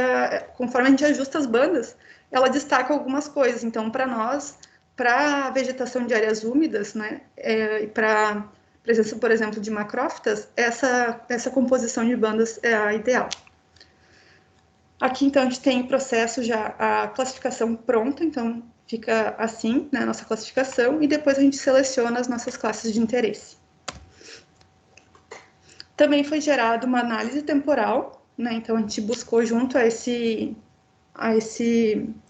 conforme a gente ajusta as bandas, ela destaca algumas coisas. Então, para nós, para a vegetação de áreas úmidas, né, e para presença, por exemplo, de macrófitas, essa composição de bandas é a ideal. Aqui, então, a gente tem o processo já, a classificação pronta, então fica assim, né, a nossa classificação, e depois a gente seleciona as nossas classes de interesse. Também foi gerada uma análise temporal, né, então a gente buscou junto a esse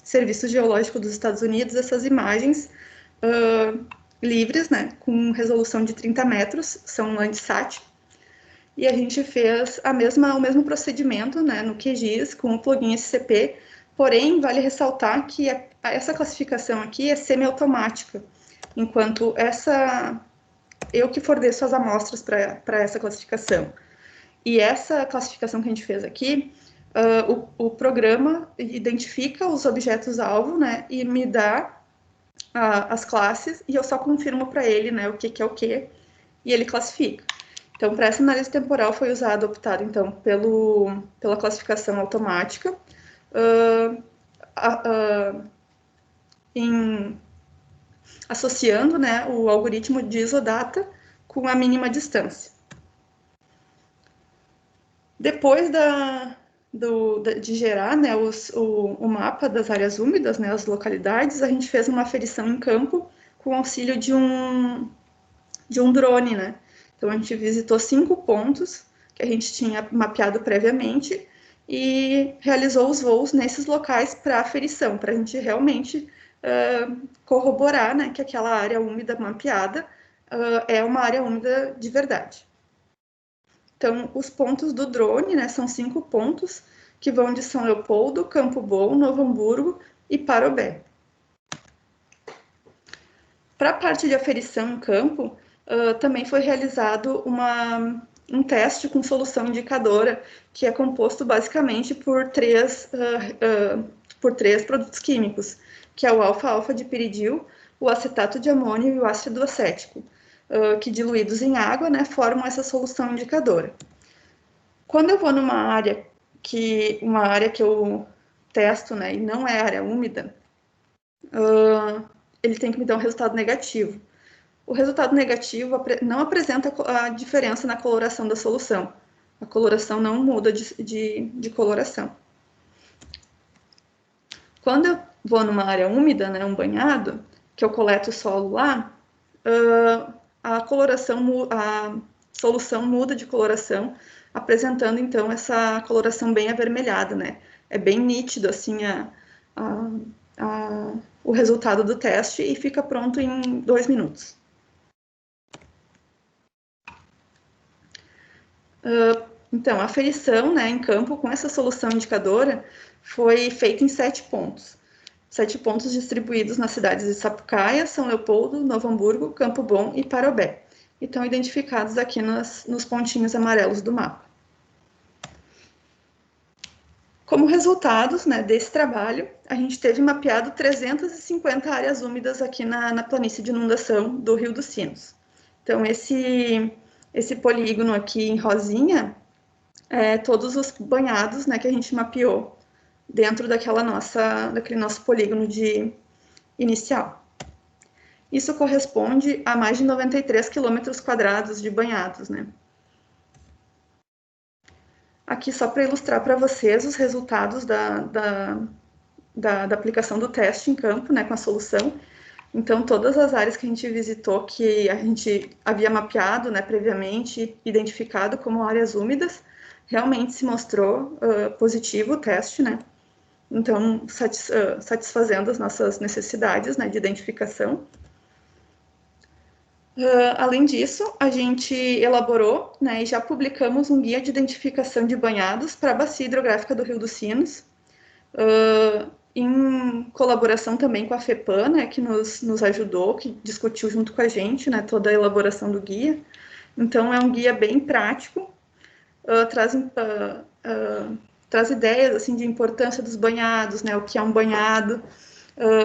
Serviço Geológico dos Estados Unidos essas imagens livres, né, com resolução de 30 metros, são Landsat, e a gente fez o mesmo procedimento, né, no QGIS com o plugin SCP, porém, vale ressaltar que essa classificação aqui é semi-automática, enquanto eu que forneço as amostras para essa classificação. E essa classificação que a gente fez aqui, o programa identifica os objetos-alvo, né, e me dá as classes, e eu só confirmo para ele, né, o que é o que, e ele classifica. Então, para essa análise temporal foi optado, então, pela classificação automática, associando, né, o algoritmo de isodata com a mínima distância. Depois de gerar, né, o mapa das áreas úmidas, né, as localidades, a gente fez uma aferição em campo com auxílio de um drone, né? Então, a gente visitou 5 pontos que a gente tinha mapeado previamente e realizou os voos nesses locais para aferição, para a gente realmente corroborar, né, que aquela área úmida mapeada é uma área úmida de verdade. Então, os pontos do drone, né, são 5 pontos que vão de São Leopoldo, Campo Bom, Novo Hamburgo e Parobé. Para a parte de aferição em campo, também foi realizado um teste com solução indicadora, que é composto basicamente por três produtos químicos, que é o alfa-alfa de piridil, o acetato de amônio e o ácido acético, que diluídos em água, né, formam essa solução indicadora. Quando eu vou numa área que eu testo, né, e não é área úmida, ele tem que me dar um resultado negativo. O resultado negativo não apresenta a diferença na coloração da solução. A coloração não muda de coloração. Quando eu vou numa área úmida, né, um banhado, que eu coleto o solo lá, a solução muda de coloração, apresentando então essa coloração bem avermelhada, né? É bem nítido assim o resultado do teste e fica pronto em 2 minutos. Então, a aferição, né, em campo com essa solução indicadora foi feita em 7 pontos. 7 pontos distribuídos nas cidades de Sapucaia, São Leopoldo, Novo Hamburgo, Campo Bom e Parobé. E estão identificados aqui nos pontinhos amarelos do mapa. Como resultados, né, desse trabalho, a gente teve mapeado 350 áreas úmidas aqui na planície de inundação do Rio dos Sinos. Então, esse polígono aqui em rosinha todos os banhados, né, que a gente mapeou dentro daquele nosso polígono inicial. Isso corresponde a mais de 93 quilômetros quadrados de banhados, né? Aqui, só para ilustrar para vocês os resultados da aplicação do teste em campo, né, com a solução. Então, todas as áreas que a gente visitou, que a gente havia mapeado, né, previamente, identificado como áreas úmidas, realmente se mostrou positivo o teste, né? Então, satisfazendo as nossas necessidades, né, de identificação. Além disso, a gente elaborou, né, e já publicamos um guia de identificação de banhados para a bacia hidrográfica do Rio dos Sinos, em colaboração também com a FEPAM, né, que nos ajudou, que discutiu junto com a gente, né, toda a elaboração do guia. Então, é um guia bem prático, traz ideias assim, de importância dos banhados, né, o que é um banhado,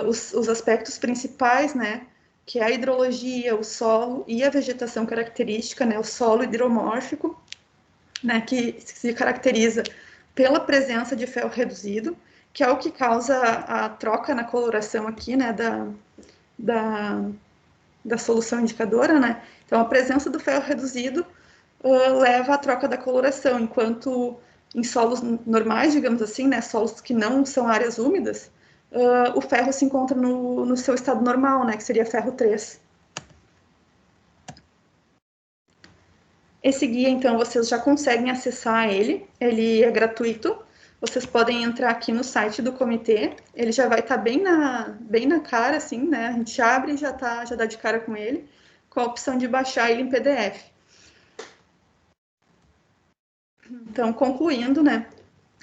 os aspectos principais, né, que é a hidrologia, o solo e a vegetação característica, né, o solo hidromórfico, né, que se caracteriza pela presença de ferro reduzido, que é o que causa a troca na coloração aqui, né, da solução indicadora, né. Então, a presença do ferro reduzido leva à troca da coloração, enquanto em solos normais, digamos assim, né, solos que não são áreas úmidas, o ferro se encontra no seu estado normal, né, que seria ferro 3. Esse guia, então, vocês já conseguem acessar ele é gratuito, vocês podem entrar aqui no site do comitê, ele já vai estar bem na cara, assim, né, a gente abre e já dá de cara com ele, com a opção de baixar ele em PDF. Então, concluindo, né,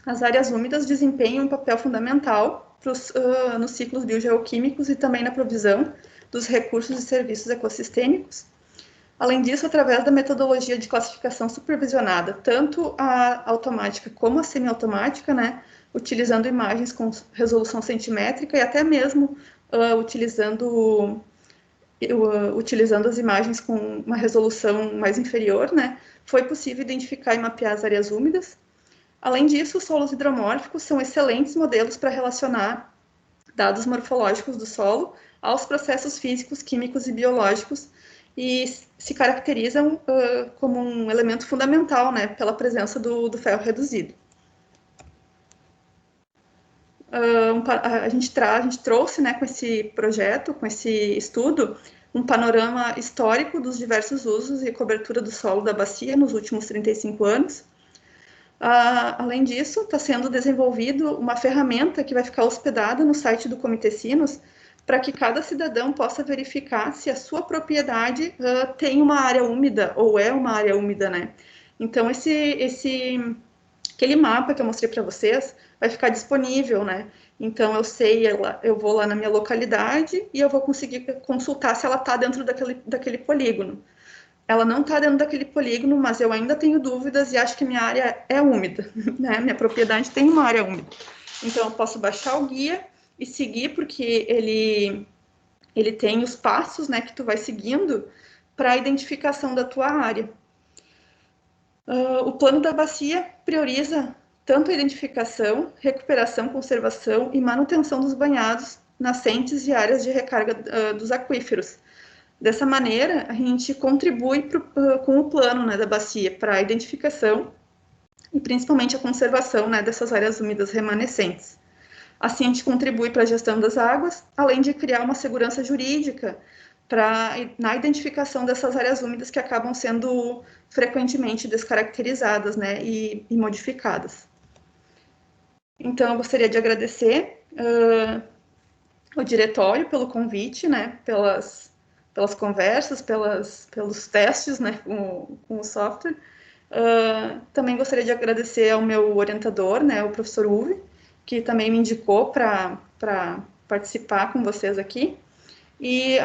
as áreas úmidas desempenham um papel fundamental nos ciclos biogeoquímicos e também na provisão dos recursos e serviços ecossistêmicos. Além disso, através da metodologia de classificação supervisionada, tanto a automática como a semiautomática, né, utilizando imagens com resolução centimétrica e até mesmo utilizando as imagens com uma resolução mais inferior, né, foi possível identificar e mapear as áreas úmidas. Além disso, os solos hidromórficos são excelentes modelos para relacionar dados morfológicos do solo aos processos físicos, químicos e biológicos e se caracterizam como um elemento fundamental, né, pela presença do ferro reduzido. a gente trouxe, né, com esse projeto, com esse estudo, um panorama histórico dos diversos usos e cobertura do solo da bacia nos últimos 35 anos. Além disso, está sendo desenvolvido uma ferramenta que vai ficar hospedada no site do Comitê Sinos, para que cada cidadão possa verificar se a sua propriedade tem uma área úmida ou é uma área úmida, né? Então, aquele mapa que eu mostrei para vocês vai ficar disponível, né? Então, eu vou lá na minha localidade e eu vou conseguir consultar se ela está dentro daquele polígono. Ela não está dentro daquele polígono, mas eu ainda tenho dúvidas e acho que minha área é úmida, né? Minha propriedade tem uma área úmida. Então, eu posso baixar o guia e seguir, porque ele tem os passos, né, que tu vai seguindo para a identificação da tua área. O plano da bacia prioriza tanto a identificação, recuperação, conservação e manutenção dos banhados, nascentes e áreas de recarga dos aquíferos. Dessa maneira, a gente contribui com o plano, né, da bacia para a identificação e principalmente a conservação, né, dessas áreas úmidas remanescentes. Assim, a gente contribui para a gestão das águas, além de criar uma segurança jurídica na identificação dessas áreas úmidas que acabam sendo frequentemente descaracterizadas, né, e modificadas. Então, eu gostaria de agradecer o diretório pelo convite, né, pelas conversas, pelos testes, né, com o software. Também gostaria de agradecer ao meu orientador, né, o professor Uwe, que também me indicou para participar com vocês aqui. E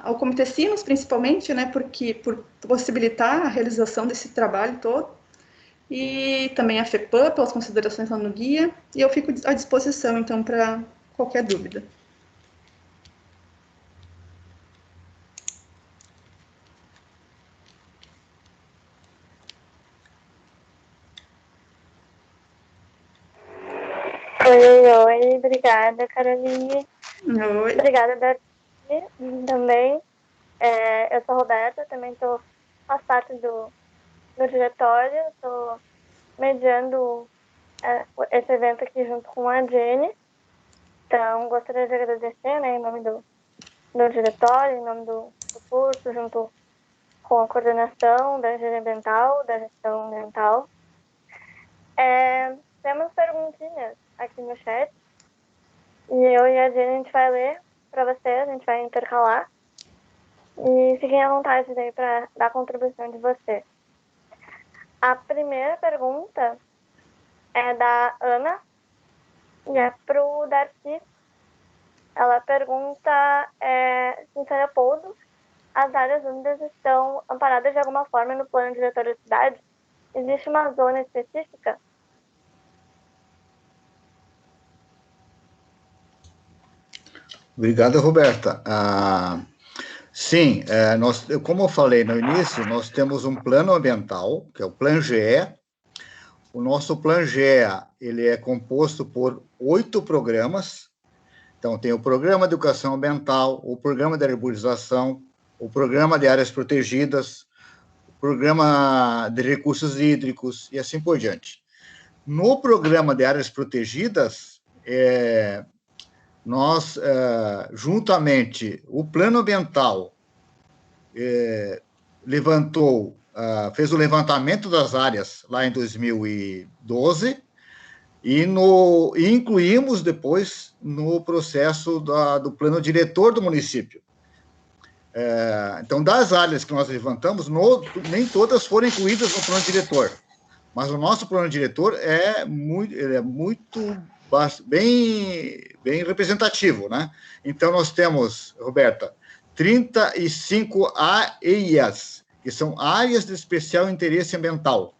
ao Comitê Sinos, principalmente, né, por possibilitar a realização desse trabalho todo. E também a FEPAM, pelas considerações lá no guia. E eu fico à disposição, então, para qualquer dúvida. Oi, obrigada, Caroline. Oi. Obrigada, Darcy, também. Eu sou a Roberta, também faço parte do diretório, estou mediando esse evento aqui junto com a Jenny. Então, gostaria de agradecer, né, em nome do diretório, em nome do curso, junto com a coordenação da engenharia ambiental, da gestão ambiental. Temos perguntinhas aqui no chat, e eu e a Jenny, a gente vai ler para vocês, a gente vai intercalar, e fiquem à vontade daí para dar a contribuição de vocês. A primeira pergunta é da Ana, e é para o Darcy. Ela pergunta se em São Leopoldo as áreas úmidas estão amparadas de alguma forma no plano diretor da cidade? Existe uma zona específica? Obrigado, Roberta. Sim, como eu falei no início, nós temos um plano ambiental, que é o Plano GE. O nosso Plano GE, ele é composto por 8 programas. Então, tem o Programa de Educação Ambiental, o Programa de Arborização, o Programa de Áreas Protegidas, o Programa de Recursos Hídricos e assim por diante. No Programa de Áreas Protegidas, nós, juntamente, o Plano Ambiental fez o levantamento das áreas lá em 2012 e incluímos depois no processo do plano diretor do município. Então, das áreas que nós levantamos, nem todas foram incluídas no plano diretor, mas o nosso plano diretor é muito bem representativo, né? Então, nós temos, Roberta, 35 AEIAs, que são áreas de especial interesse ambiental,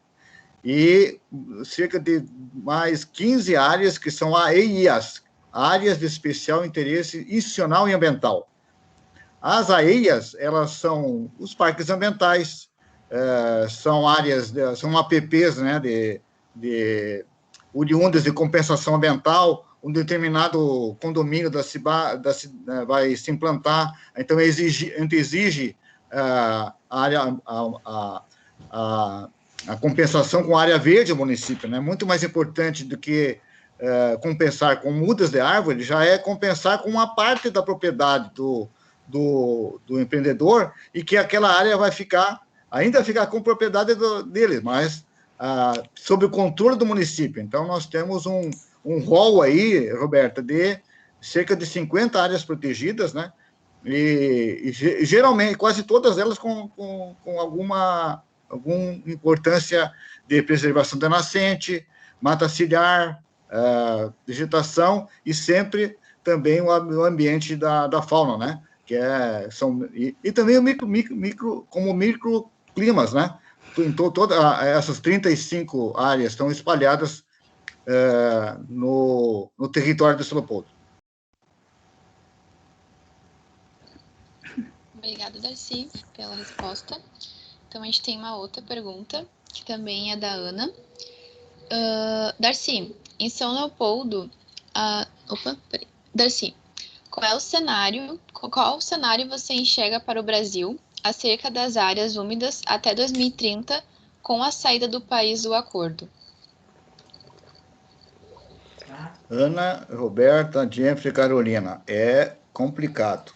e cerca de mais 15 áreas que são AEIAs, áreas de especial interesse institucional e ambiental. As AEIAs, elas são os parques ambientais, são áreas, são APPs, né, oriundas de compensação ambiental. Um determinado condomínio vai se implantar, então a gente exige a compensação com área verde do município, né? Muito mais importante do que compensar com mudas de árvore, já é compensar com uma parte da propriedade do empreendedor, e que aquela área vai ainda ficar com propriedade dele, mas sob o controle do município. Então, nós temos um rol aí, Roberta, de cerca de 50 áreas protegidas, né? E geralmente, quase todas elas com alguma importância de preservação da nascente, mata ciliar, vegetação, e sempre também o ambiente da fauna, né? E também como microclimas, né? Então, todas essas 35 áreas estão espalhadas no território do São Leopoldo. Obrigada, Darcy, pela resposta. Então, a gente tem uma outra pergunta, que também é da Ana. Darcy, em São Leopoldo... Darcy, qual cenário você enxerga para o Brasil acerca das áreas úmidas até 2030, com a saída do país do acordo? Ana, Roberta, Jennifer e Carolina, é complicado.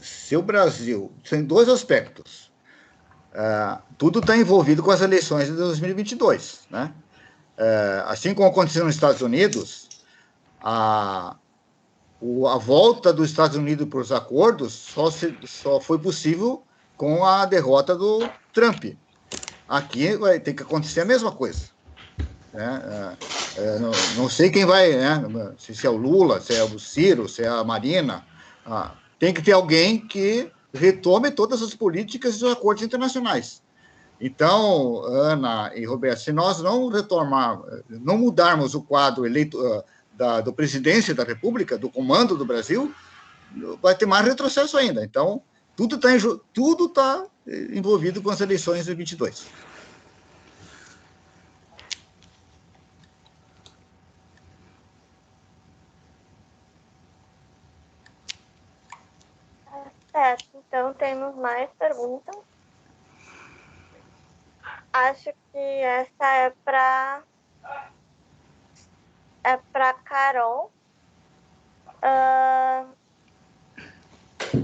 Se o Brasil... Tem dois aspectos. Tudo está envolvido com as eleições de 2022, né? Assim como aconteceu nos Estados Unidos, a volta dos Estados Unidos para os acordos só foi possível com a derrota do Trump. Aqui vai ter que acontecer a mesma coisa. Né? Não sei quem vai, né? Se é o Lula, se é o Ciro, se é a Marina. Tem que ter alguém que retome todas as políticas e os acordos internacionais. Então, Ana e Roberto, se nós não mudarmos o quadro do presidência da República, do comando do Brasil, vai ter mais retrocesso ainda. Então, tudo está envolvido com as eleições de 22. Certo, então temos mais perguntas. Acho que essa é para Carol.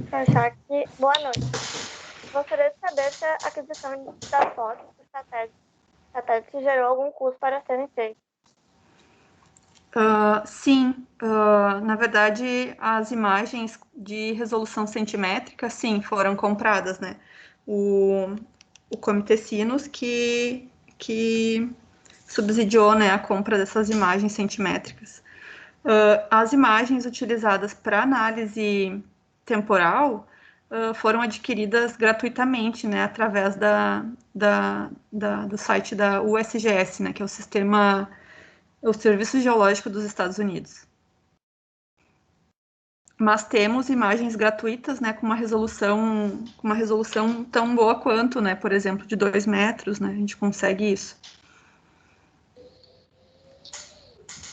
Pensar aqui. Boa noite. Gostaria de saber se a aquisição das fotos do satélite gerou algum custo para serem feitos. Sim, na verdade, as imagens de resolução centimétrica, sim, foram compradas, né? O Comitê Sinos que subsidiou, né, a compra dessas imagens centimétricas. As imagens utilizadas para análise temporal foram adquiridas gratuitamente, né, através do site da USGS, né, que é o Serviço Geológico dos Estados Unidos. Mas temos imagens gratuitas, né, com uma resolução tão boa quanto, né, por exemplo, de 2 metros, né, a gente consegue isso.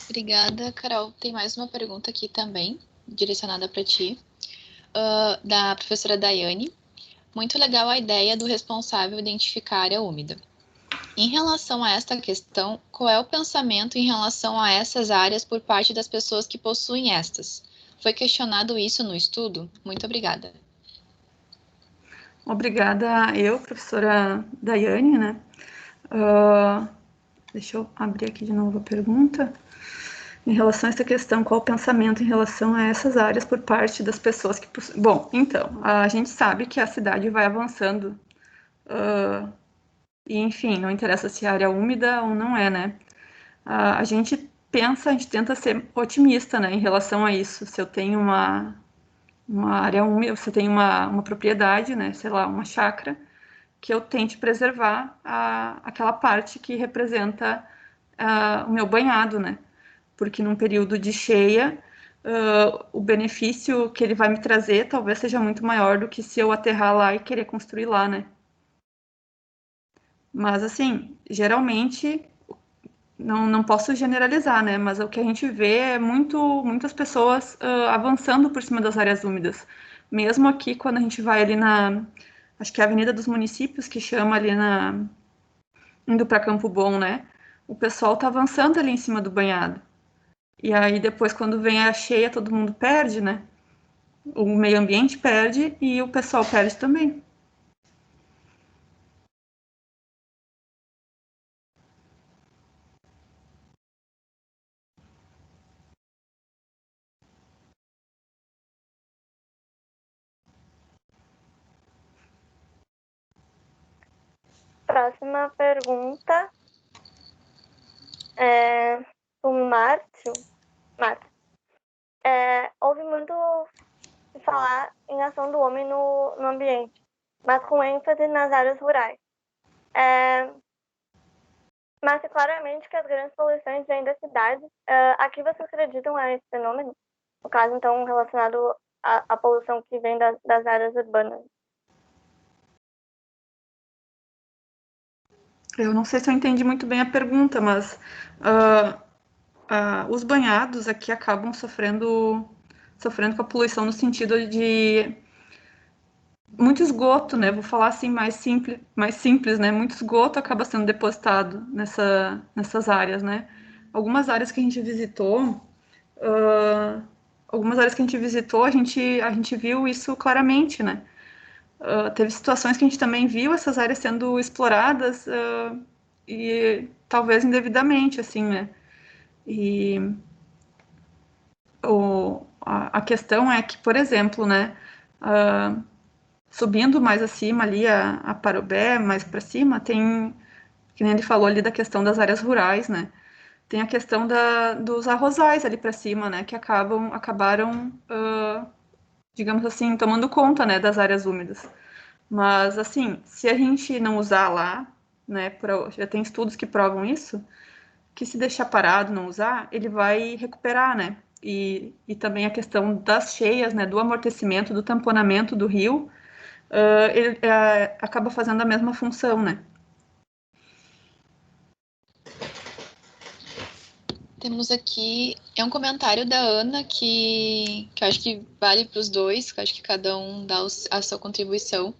Obrigada, Carol. Tem mais uma pergunta aqui também, direcionada para ti, da professora Daiane. Muito legal a ideia do responsável identificar a área úmida. Em relação a esta questão, qual é o pensamento em relação a essas áreas por parte das pessoas que possuem estas? Foi questionado isso no estudo? Muito obrigada. Obrigada eu, professora Daiane, né? Deixa eu abrir aqui de novo a pergunta. Em relação a essa questão, qual o pensamento em relação a essas áreas por parte das pessoas que possuem? Bom, então, a gente sabe que a cidade vai avançando e, enfim, não interessa se é área úmida ou não é, né? A gente tenta ser otimista, né, em relação a isso. Se eu tenho uma área úmida, se eu tenho uma propriedade, né, sei lá, uma chácara, que eu tente preservar aquela parte que representa o meu banhado, né? Porque num período de cheia, o benefício que ele vai me trazer talvez seja muito maior do que se eu aterrar lá e querer construir lá, né? Mas, assim, geralmente, não posso generalizar, né? Mas o que a gente vê é muitas pessoas avançando por cima das áreas úmidas. Mesmo aqui, quando a gente vai ali acho que é a Avenida dos Municípios, que chama ali indo para Campo Bom, né? o pessoal está avançando ali em cima do banhado. E aí depois, quando vem a cheia, todo mundo perde, né? O meio ambiente perde e o pessoal perde também. Próxima pergunta é do Márcio. Houve muito se falar em ação do homem no ambiente, mas com ênfase nas áreas rurais. Mas claramente que as grandes poluições vêm das cidades. A que vocês acreditam a esse fenômeno? No caso, então, relacionado à poluição que vem das áreas urbanas. Eu não sei se eu entendi muito bem a pergunta, mas os banhados aqui acabam sofrendo com a poluição no sentido de muito esgoto, né? Vou falar assim mais simples, né? Muito esgoto acaba sendo depositado nessas áreas, né? Algumas áreas que a gente visitou, a gente viu isso claramente, né? Teve situações que a gente também viu essas áreas sendo exploradas e talvez indevidamente, assim, né? E a questão é que, por exemplo, né? Subindo mais acima ali a Parobé, mais para cima, tem, que nem ele falou ali da questão das áreas rurais, né? Tem a questão dos arrozais ali para cima, né? Que acabaram, digamos assim, tomando conta, né, das áreas úmidas. Mas, assim, se a gente não usar lá, né, já tem estudos que provam isso, que se deixar parado, não usar, ele vai recuperar, né? E também a questão das cheias, né, do amortecimento, do tamponamento do rio, ele acaba fazendo a mesma função, né? Temos aqui, é um comentário da Ana que eu acho que vale para os dois, que eu acho que cada um dá a sua contribuição.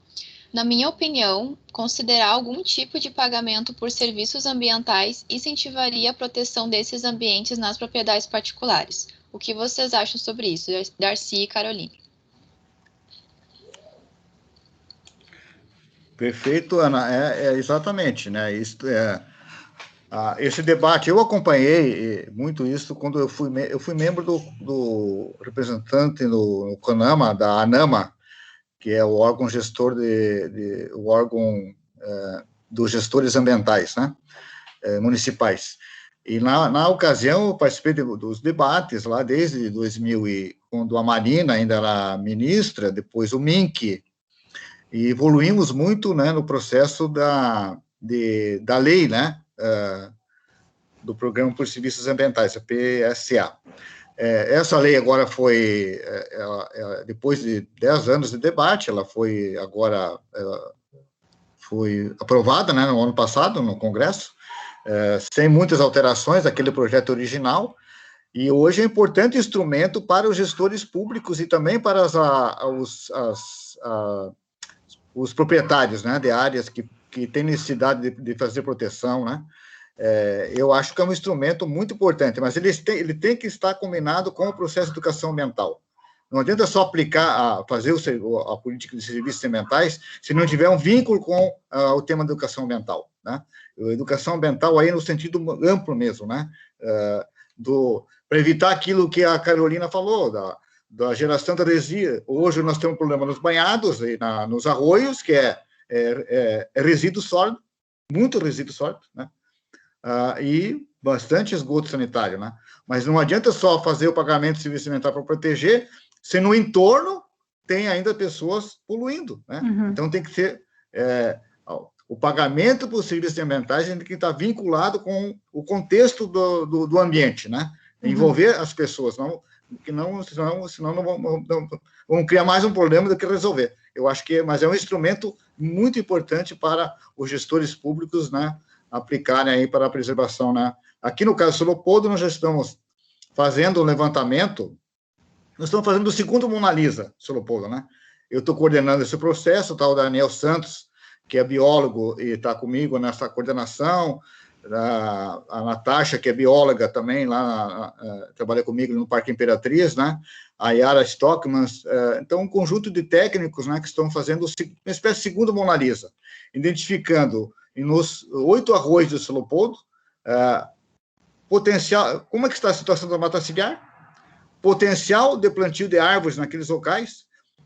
Na minha opinião, considerar algum tipo de pagamento por serviços ambientais incentivaria a proteção desses ambientes nas propriedades particulares. O que vocês acham sobre isso, Darcy e Caroline? Perfeito, Ana. Exatamente, né? Esse debate, eu acompanhei muito isso quando eu fui membro do representante no CONAMA, da ANAMA, que é o órgão gestor o órgão dos gestores ambientais, né? Municipais. E na ocasião eu participei dos debates lá desde 2000, quando a Marina ainda era ministra, depois o Mink, e evoluímos muito, né, no processo da lei, né, do Programa por Serviços Ambientais, a PSA. Essa lei agora foi, depois de 10 anos de debate, ela foi agora foi aprovada, né, no ano passado, no Congresso, sem muitas alterações daquele projeto original, e hoje é um importante instrumento para os gestores públicos e também para os proprietários, né, de áreas que têm necessidade de fazer proteção, né. Eu acho que é um instrumento muito importante, mas ele tem que estar combinado com o processo de educação ambiental. Não adianta só fazer a política de serviços ambientais se não tiver um vínculo com o tema da educação ambiental, né? A educação ambiental aí no sentido amplo mesmo, né? Para evitar aquilo que a Carolina falou, da geração da resíduo. Hoje nós temos um problema nos banhados e nos arroios, que é resíduo sólido, muito resíduo sólido, né? E bastante esgoto sanitário, né? Mas não adianta só fazer o pagamento de serviço ambiental para proteger, se no entorno tem ainda pessoas poluindo, né? Uhum. Então tem que ser o pagamento por serviços ambientais tem que estar vinculado com o contexto do ambiente, né? Envolver as pessoas, senão não vão criar mais um problema do que resolver. Eu acho mas é um instrumento muito importante para os gestores públicos, né, aplicarem aí para a preservação, né? Aqui no caso do Leopoldo, nós já estamos fazendo um levantamento, nós estamos fazendo o segundo Mona Lisa, Leopoldo, né? Eu estou coordenando esse processo, tá o Daniel Santos, que é biólogo e está comigo nessa coordenação, a Natasha, que é bióloga também, lá trabalha comigo no Parque Imperatriz, né? A Yara Stockman. Então, um conjunto de técnicos, né, que estão fazendo uma espécie de segunda Mona Lisa, identificando nos 8 arroios do São Leopoldo potencial. Como é que está a situação da mata ciliar? Potencial de plantio de árvores naqueles locais.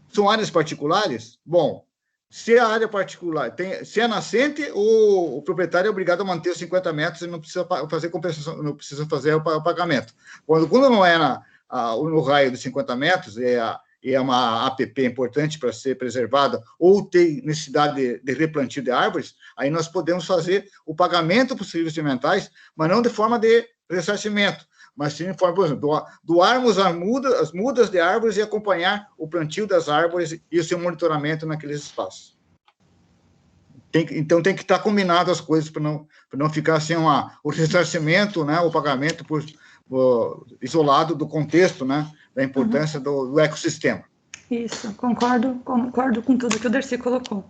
São áreas particulares? Bom, se a área particular se é nascente, o proprietário é obrigado a manter os 50 metros e não precisa fazer compensação, não precisa fazer o pagamento. Quando não é no raio de 50 metros, é uma APP importante para ser preservada, ou tem necessidade de replantio de árvores, aí nós podemos fazer o pagamento para os serviços ambientais, mas não de forma de ressarcimento, mas sim, por exemplo, doarmos as mudas de árvores e acompanhar o plantio das árvores e o seu monitoramento naqueles espaços. Então, tem que estar combinado as coisas para não ficar sem o ressarcimento, né, o pagamento isolado do contexto, né, da importância do ecossistema. Isso, concordo com tudo que o Darcy colocou.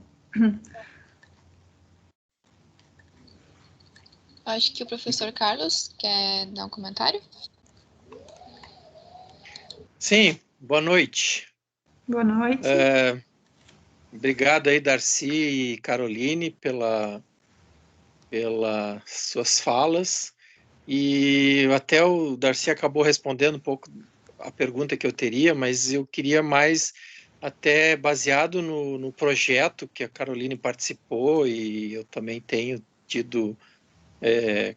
Acho que o professor Carlos quer dar um comentário. Sim, boa noite. Boa noite. Obrigado aí, Darcy e Caroline, pelas suas falas. E até o Darcy acabou respondendo um pouco a pergunta que eu teria, mas eu queria mais, até baseado no projeto que a Caroline participou, e eu também tenho tido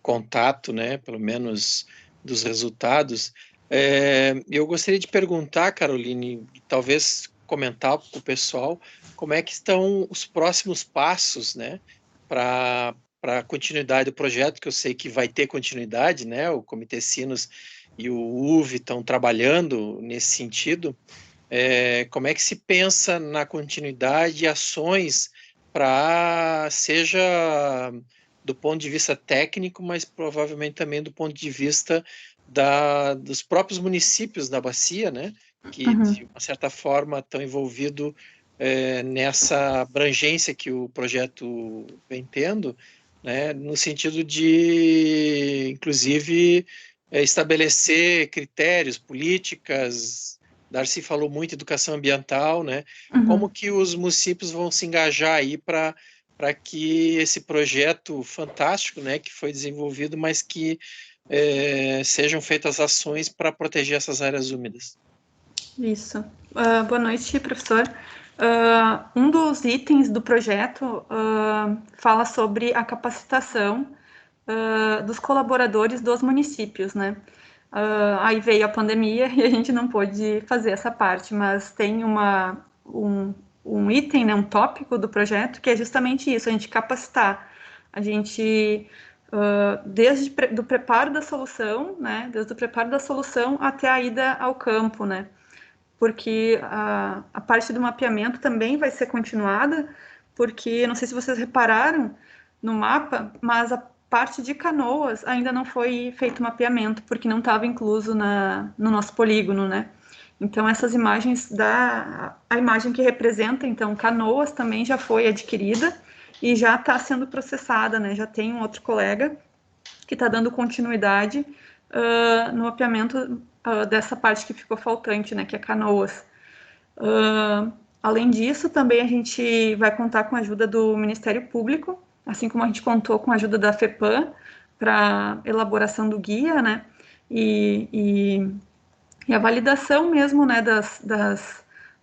contato, né, pelo menos dos resultados. Eu gostaria de perguntar, Caroline, talvez comentar com o pessoal, como é que estão os próximos passos, né, para a continuidade do projeto, que eu sei que vai ter continuidade, né, o Comitê Sinos e o UV estão trabalhando nesse sentido. Como é que se pensa na continuidade e ações para, seja do ponto de vista técnico, mas provavelmente também do ponto de vista dos próprios municípios da bacia, né, que de uma certa forma estão envolvidos nessa abrangência que o projeto vem tendo, né, no sentido de, inclusive, estabelecer critérios, políticas. Darcy falou muito de educação ambiental, né? Como que os municípios vão se engajar aí para que esse projeto fantástico, né, que foi desenvolvido, mas que sejam feitas ações para proteger essas áreas úmidas? Isso. Boa noite, professor. Um dos itens do projeto fala sobre a capacitação dos colaboradores dos municípios, né? Aí veio a pandemia e a gente não pôde fazer essa parte, mas tem um item, né, um tópico do projeto que é justamente isso, a gente capacitar, a gente desde do preparo da solução, né, desde o preparo da solução até a ida ao campo, né, porque a parte do mapeamento também vai ser continuada, porque não sei se vocês repararam no mapa, mas a parte de Canoas ainda não foi feito mapeamento, porque não estava incluso no nosso polígono, né? Então, essas imagens a imagem que representa, então, Canoas também já foi adquirida e já está sendo processada, né? Já tem um outro colega que está dando continuidade no mapeamento dessa parte que ficou faltante, né? Que é Canoas. Além disso, também a gente vai contar com a ajuda do Ministério Público, assim como a gente contou com a ajuda da FEPAM para elaboração do guia, né? E a validação mesmo, né,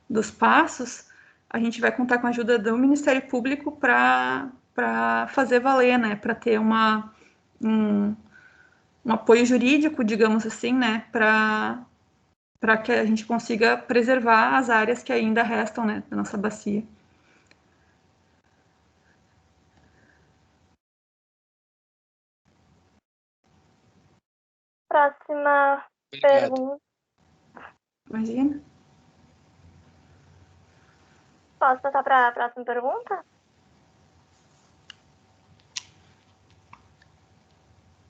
dos passos, a gente vai contar com a ajuda do Ministério Público para fazer valer, né, para ter um apoio jurídico, digamos assim, né, para que a gente consiga preservar as áreas que ainda restam, né, da nossa bacia. Próxima pergunta. Imagina. Posso passar para a próxima pergunta?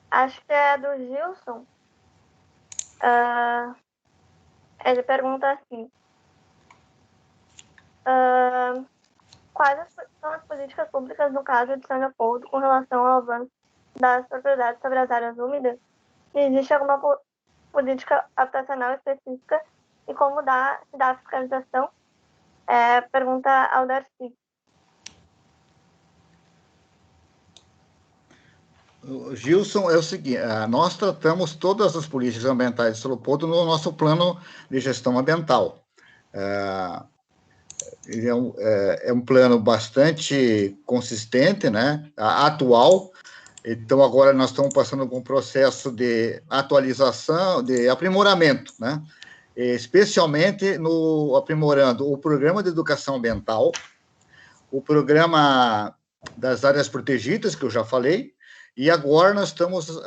Acho que é do Gilson. Ele pergunta assim: quais são as políticas públicas no caso de São Leopoldo com relação ao avanço das propriedades sobre as áreas úmidas, se existe alguma política habitacional específica e como se dá a fiscalização. Pergunta ao Darcy. Gilson, é o seguinte, nós tratamos todas as políticas ambientais de Solopodo no nosso plano de gestão ambiental. Ele é um plano bastante consistente, né, atual. Então, agora nós estamos passando por um processo de atualização, de aprimoramento, né, especialmente no aprimorando o programa de educação ambiental, o programa das áreas protegidas, que eu já falei, e agora nós estamos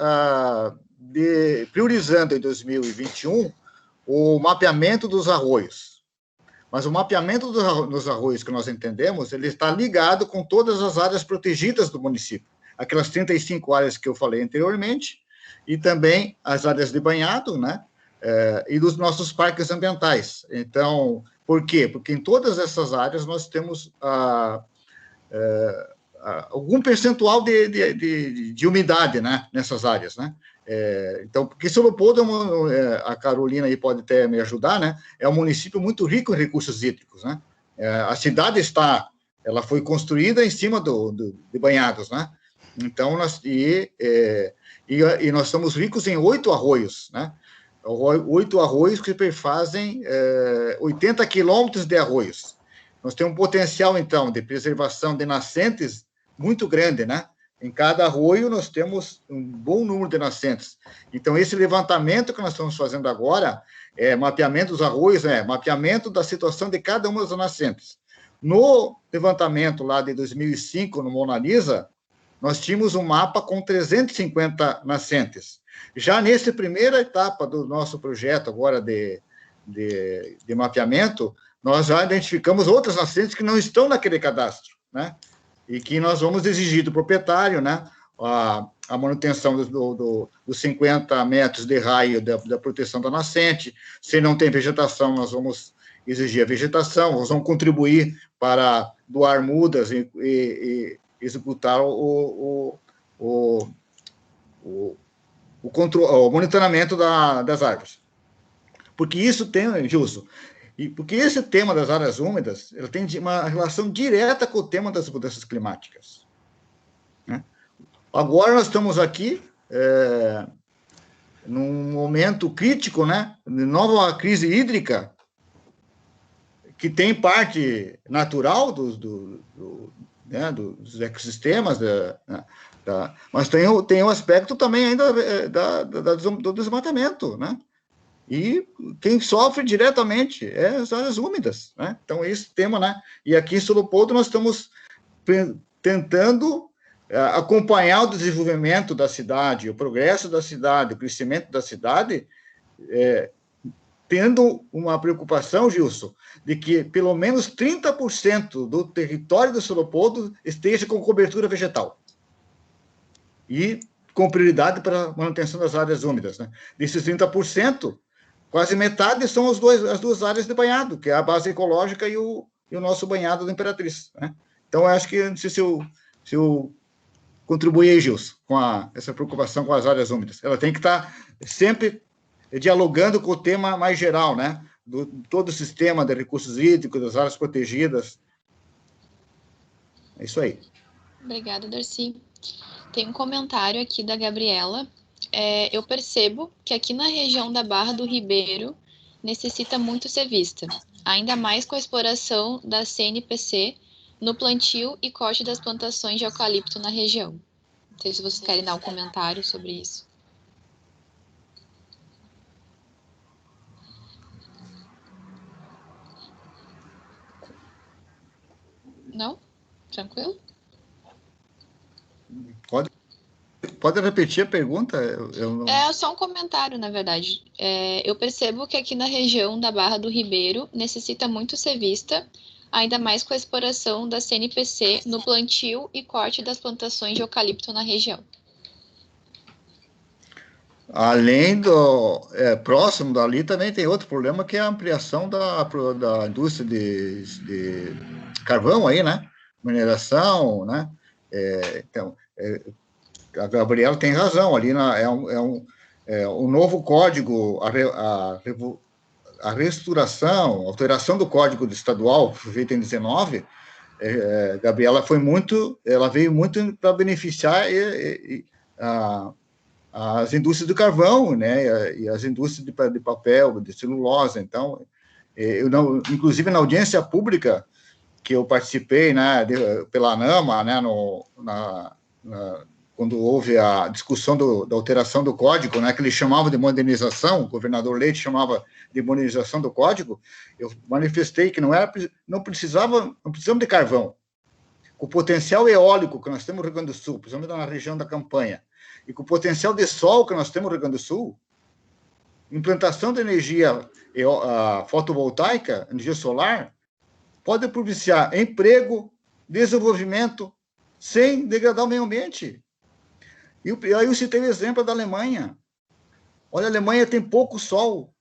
priorizando em 2021 o mapeamento dos arroios. Mas o mapeamento dos arroios que nós entendemos, ele está ligado com todas as áreas protegidas do município. Aquelas 35 áreas que eu falei anteriormente, e também as áreas de banhado, né? E dos nossos parques ambientais. Então, por quê? Porque em todas essas áreas nós temos algum percentual de umidade, né, nessas áreas, né? Então, porque Solopodo, a Carolina aí pode até me ajudar, né? É um município muito rico em recursos hídricos, né? A cidade ela foi construída em cima de banhados, né? Então, nós somos ricos em 8 arroios, né? 8 arroios que perfazem 80 quilômetros de arroios. Nós temos um potencial, então, de preservação de nascentes muito grande, né? Em cada arroio, nós temos um bom número de nascentes. Então, esse levantamento que nós estamos fazendo agora, mapeamento dos arroios, mapeamento da situação de cada uma das nascentes. No levantamento lá de 2005, no Mona Lisa, nós tínhamos um mapa com 350 nascentes. Já nessa primeira etapa do nosso projeto agora de mapeamento, nós já identificamos outras nascentes que não estão naquele cadastro, né? E que nós vamos exigir do proprietário, né, a manutenção dos 50 metros de raio da proteção da nascente. Se não tem vegetação, nós vamos exigir a vegetação, nós vamos contribuir para doar mudas e executar o monitoramento das árvores. Porque isso tem, Gilson, porque esse tema das áreas úmidas, ele tem uma relação direta com o tema das mudanças climáticas, né? Agora nós estamos aqui num momento crítico, né, de nova crise hídrica, que tem parte natural dos ecossistemas, mas tem um aspecto também ainda do desmatamento, né? E quem sofre diretamente é as áreas úmidas, né? Então, esse tema, né? E aqui em Solopodo nós estamos tentando acompanhar o desenvolvimento da cidade, o progresso da cidade, o crescimento da cidade, tendo uma preocupação, Gilson, de que pelo menos 30% do território do Solopodo esteja com cobertura vegetal. E com prioridade para a manutenção das áreas úmidas, né? Desses 30%, quase metade são as duas áreas de banhado, que é a base ecológica e o nosso banhado da Imperatriz, né? Então, eu acho que, não sei se eu contribuí aí, Gilson, com essa preocupação com as áreas úmidas. Ela tem que estar sempre dialogando com o tema mais geral, né? Todo o sistema de recursos hídricos, das áreas protegidas. É isso aí. Obrigada, Darcy. Tem um comentário aqui da Gabriela. Eu percebo que aqui na região da Barra do Ribeiro necessita muito ser vista, ainda mais com a exploração da CNPC no plantio e corte das plantações de eucalipto na região. Não sei se vocês querem dar um comentário sobre isso. Não? Tranquilo? Pode repetir a pergunta? Eu não... É só um comentário, na verdade. Eu percebo que aqui na região da Barra do Ribeiro necessita muito ser vista, ainda mais com a exploração da CNPC no plantio e corte das plantações de eucalipto na região. Além próximo dali, também tem outro problema, que é a ampliação da indústria de carvão aí, né? Mineração, né? Então, a Gabriela tem razão, ali o novo código, a reestruturação, a alteração do código estadual, feita em 19, Gabriela ela veio muito para beneficiar as indústrias do carvão, né, e as indústrias de papel, de celulose. Então, inclusive na audiência pública que eu participei, né, pela ANAMA, né, quando houve a discussão da alteração do código, né, que ele chamava de modernização, o governador Leite chamava de modernização do código, eu manifestei que não precisamos de carvão. Com o potencial eólico que nós temos no Rio Grande do Sul, principalmente na região da Campanha, e com o potencial de sol que nós temos no Rio Grande do Sul, implantação de energia fotovoltaica, energia solar, pode propiciar emprego, desenvolvimento, sem degradar o meio ambiente. E aí eu citei o exemplo da Alemanha. Olha, a Alemanha tem pouco sol.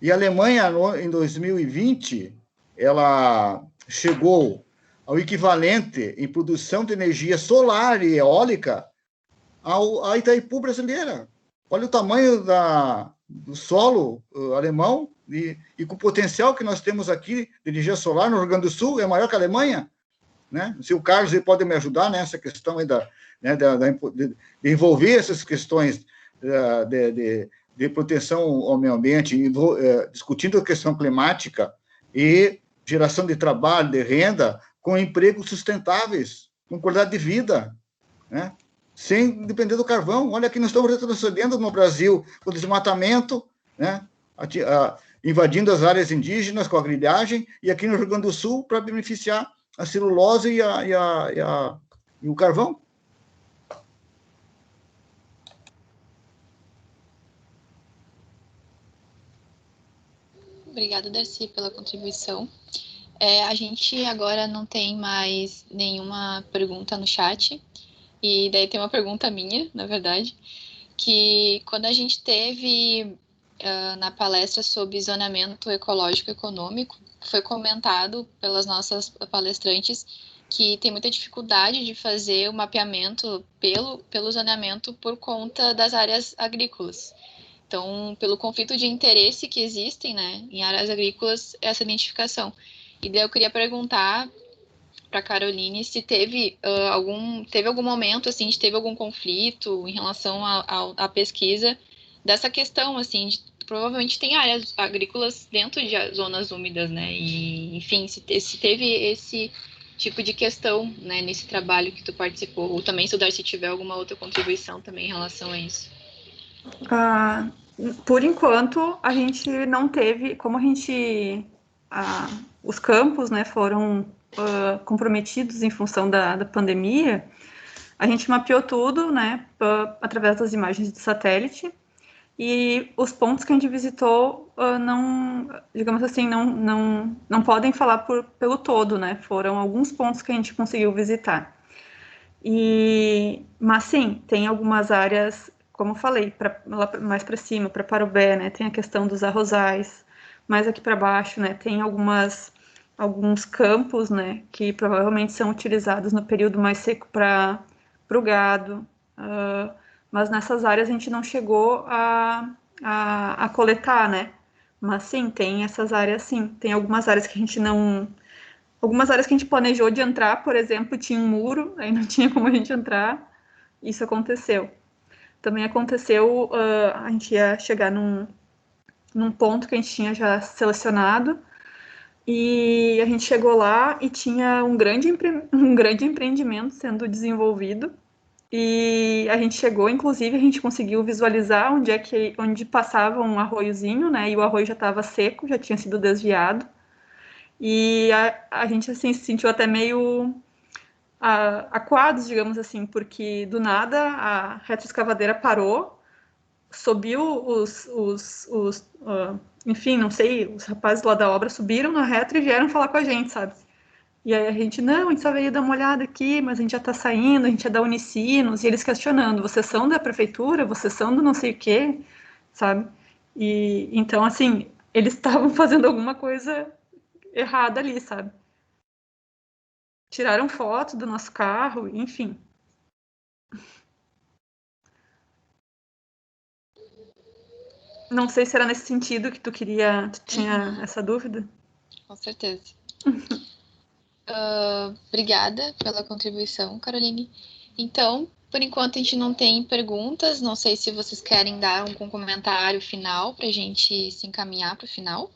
E a Alemanha, em 2020, ela chegou ao equivalente em produção de energia solar e eólica à Itaipu brasileira. Olha o tamanho do solo alemão e com o potencial que nós temos aqui de energia solar no Rio Grande do Sul, é maior que a Alemanha. Né? Se o Carlos pode me ajudar nessa questão aí de envolver essas questões de proteção ao meio ambiente, discutindo a questão climática e geração de trabalho, de renda, com empregos sustentáveis, com qualidade de vida, né? Sem depender do carvão. Olha que nós estamos retrocedendo no Brasil com o desmatamento, né? Invadindo as áreas indígenas com a grilhagem, e aqui no Rio Grande do Sul para beneficiar a celulose e o carvão. Obrigada, Darcy, pela contribuição. A gente agora não tem mais nenhuma pergunta no chat, e daí tem uma pergunta minha, na verdade, que quando a gente teve na palestra sobre zonamento ecológico econômico, foi comentado pelas nossas palestrantes que tem muita dificuldade de fazer o mapeamento pelo zoneamento por conta das áreas agrícolas. Então, pelo conflito de interesse que existem, né, em áreas agrícolas, essa identificação. E daí eu queria perguntar para a Caroline se teve algum momento, assim, teve algum conflito em relação à pesquisa dessa questão, assim, provavelmente tem áreas agrícolas dentro de zonas úmidas, né, e, enfim, se teve esse tipo de questão, né, nesse trabalho que tu participou, ou também se o Darcy tiver alguma outra contribuição também em relação a isso. Por enquanto, a gente não teve, como os campos, né, foram comprometidos em função da pandemia, a gente mapeou tudo, né, através das imagens de satélite, e os pontos que a gente visitou não, digamos assim, não podem falar pelo todo, né, foram alguns pontos que a gente conseguiu visitar. Mas sim, tem algumas áreas, como eu falei, lá mais para cima, para Parobé, né, tem a questão dos arrozais, mais aqui para baixo, né, tem alguns campos, né, que provavelmente são utilizados no período mais seco para o gado, mas nessas áreas a gente não chegou a coletar, né, mas sim, tem essas áreas sim, tem algumas áreas que a gente não... Algumas áreas que a gente planejou de entrar, por exemplo, tinha um muro, aí não tinha como a gente entrar, isso aconteceu. Também aconteceu, a gente ia chegar num ponto que a gente tinha já selecionado, e a gente chegou lá e tinha um grande empreendimento sendo desenvolvido, e a gente chegou, inclusive, a gente conseguiu visualizar onde passava um arroiozinho, né, e o arroio já estava seco, já tinha sido desviado, e a gente, assim, se sentiu até meio acuados, digamos assim, porque do nada a retroescavadeira parou, subiu enfim, não sei, os rapazes lá da obra subiram na retro e vieram falar com a gente, sabe? E aí a gente só veio dar uma olhada aqui, mas a gente já tá saindo, a gente é da Unicinos, e eles questionando, vocês são da prefeitura, vocês são do não sei o quê, sabe? E então, assim, eles estavam fazendo alguma coisa errada ali, sabe? Tiraram foto do nosso carro, enfim. Não sei se era nesse sentido que tu tinha essa dúvida. Com certeza. Obrigada pela contribuição, Caroline. Então, por enquanto a gente não tem perguntas, não sei se vocês querem dar algum comentário final para a gente se encaminhar para o final.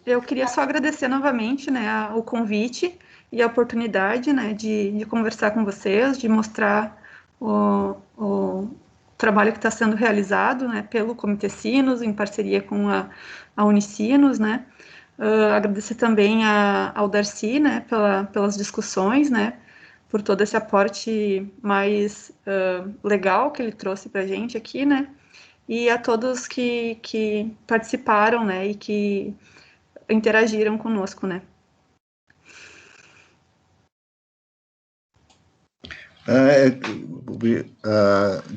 Eu queria só agradecer novamente, né, o convite e a oportunidade, né, de conversar com vocês, de mostrar o trabalho que está sendo realizado, né, pelo Comitê Sinos, em parceria com a Unicinos, né. Agradecer também ao Darcy, né, pelas discussões, né, por todo esse aporte mais legal que ele trouxe para a gente aqui, né, e a todos que participaram, né, e que interagiram conosco, né.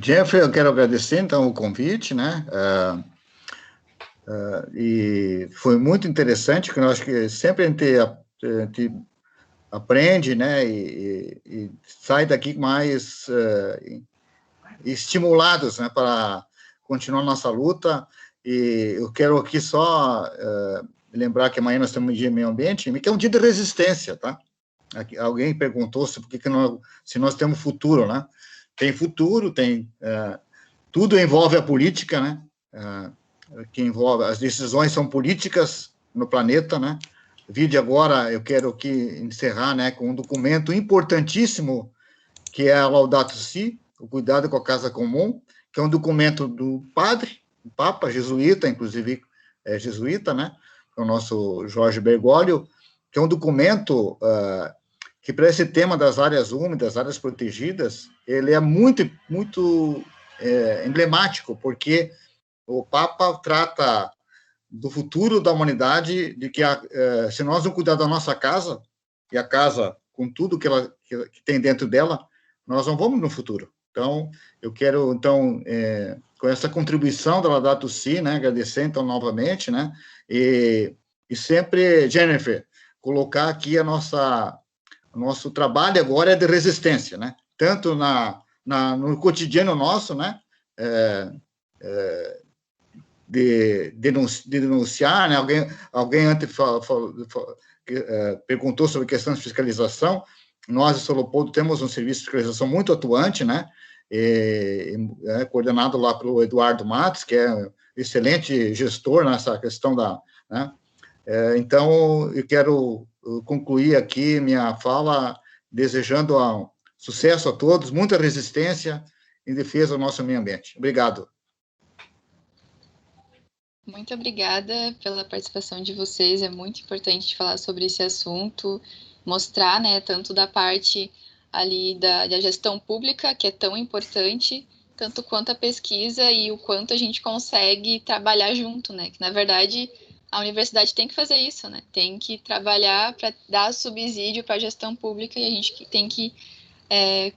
Jeffrey, eu quero agradecer, então, o convite, né, e foi muito interessante, que eu acho que sempre a gente aprende, né, e sai daqui mais estimulados, né, para continuar nossa luta. E eu quero aqui só lembrar que amanhã nós temos um dia de meio ambiente, que é um dia de resistência, tá? Aqui, alguém perguntou se nós temos futuro, né? Tem futuro, tudo envolve a política, né? Que envolve, as decisões são políticas no planeta, né? Vide agora, eu quero aqui encerrar, né, com um documento importantíssimo, que é a Laudato Si, o cuidado com a casa comum, que é um documento do padre, o Papa, jesuíta, inclusive é jesuíta, né? O nosso Jorge Bergoglio, que é um documento que, para esse tema das áreas úmidas, áreas protegidas, ele é muito, muito emblemático, porque o Papa trata do futuro da humanidade, de que se nós não cuidar da nossa casa, e a casa, com tudo que tem dentro dela, nós não vamos no futuro. Então, eu quero, então, com essa contribuição da Laudato Si, né, agradecer, então, novamente, né, e sempre, Jennifer, colocar aqui nosso trabalho agora é de resistência, né, tanto no cotidiano nosso, né, de denunciar, né, alguém antes perguntou sobre questão de fiscalização. Nós, em São Leopoldo, temos um serviço de fiscalização muito atuante, né, coordenado lá pelo Eduardo Matos, que é excelente gestor nessa questão né, então, eu quero concluir aqui minha fala desejando sucesso a todos, muita resistência em defesa do nosso meio ambiente. Obrigado. Muito obrigada pela participação de vocês, é muito importante falar sobre esse assunto, mostrar, né, tanto da parte ali da gestão pública, que é tão importante, tanto quanto a pesquisa e o quanto a gente consegue trabalhar junto, né, que na verdade a universidade tem que fazer isso, né, tem que trabalhar para dar subsídio para a gestão pública e a gente tem que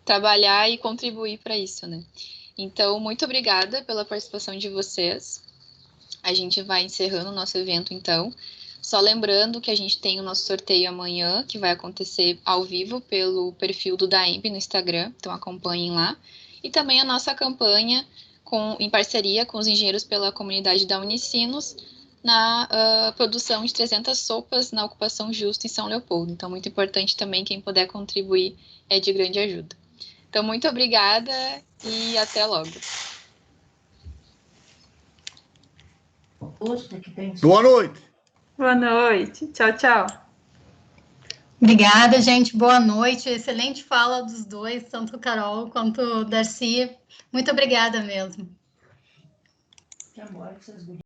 trabalhar e contribuir para isso, né. Então, muito obrigada pela participação de vocês. A gente vai encerrando o nosso evento, então. Só lembrando que a gente tem o nosso sorteio amanhã, que vai acontecer ao vivo pelo perfil do DAEMB no Instagram, então acompanhem lá. E também a nossa campanha em parceria com os engenheiros pela comunidade da Unicinos, na produção de 300 sopas na ocupação justa em São Leopoldo. Então, muito importante também, quem puder contribuir é de grande ajuda. Então, muito obrigada e até logo. Boa noite. Boa noite. Tchau, tchau. Obrigada, gente. Boa noite. Excelente fala dos dois, tanto o Carol quanto o Darcy. Muito obrigada mesmo.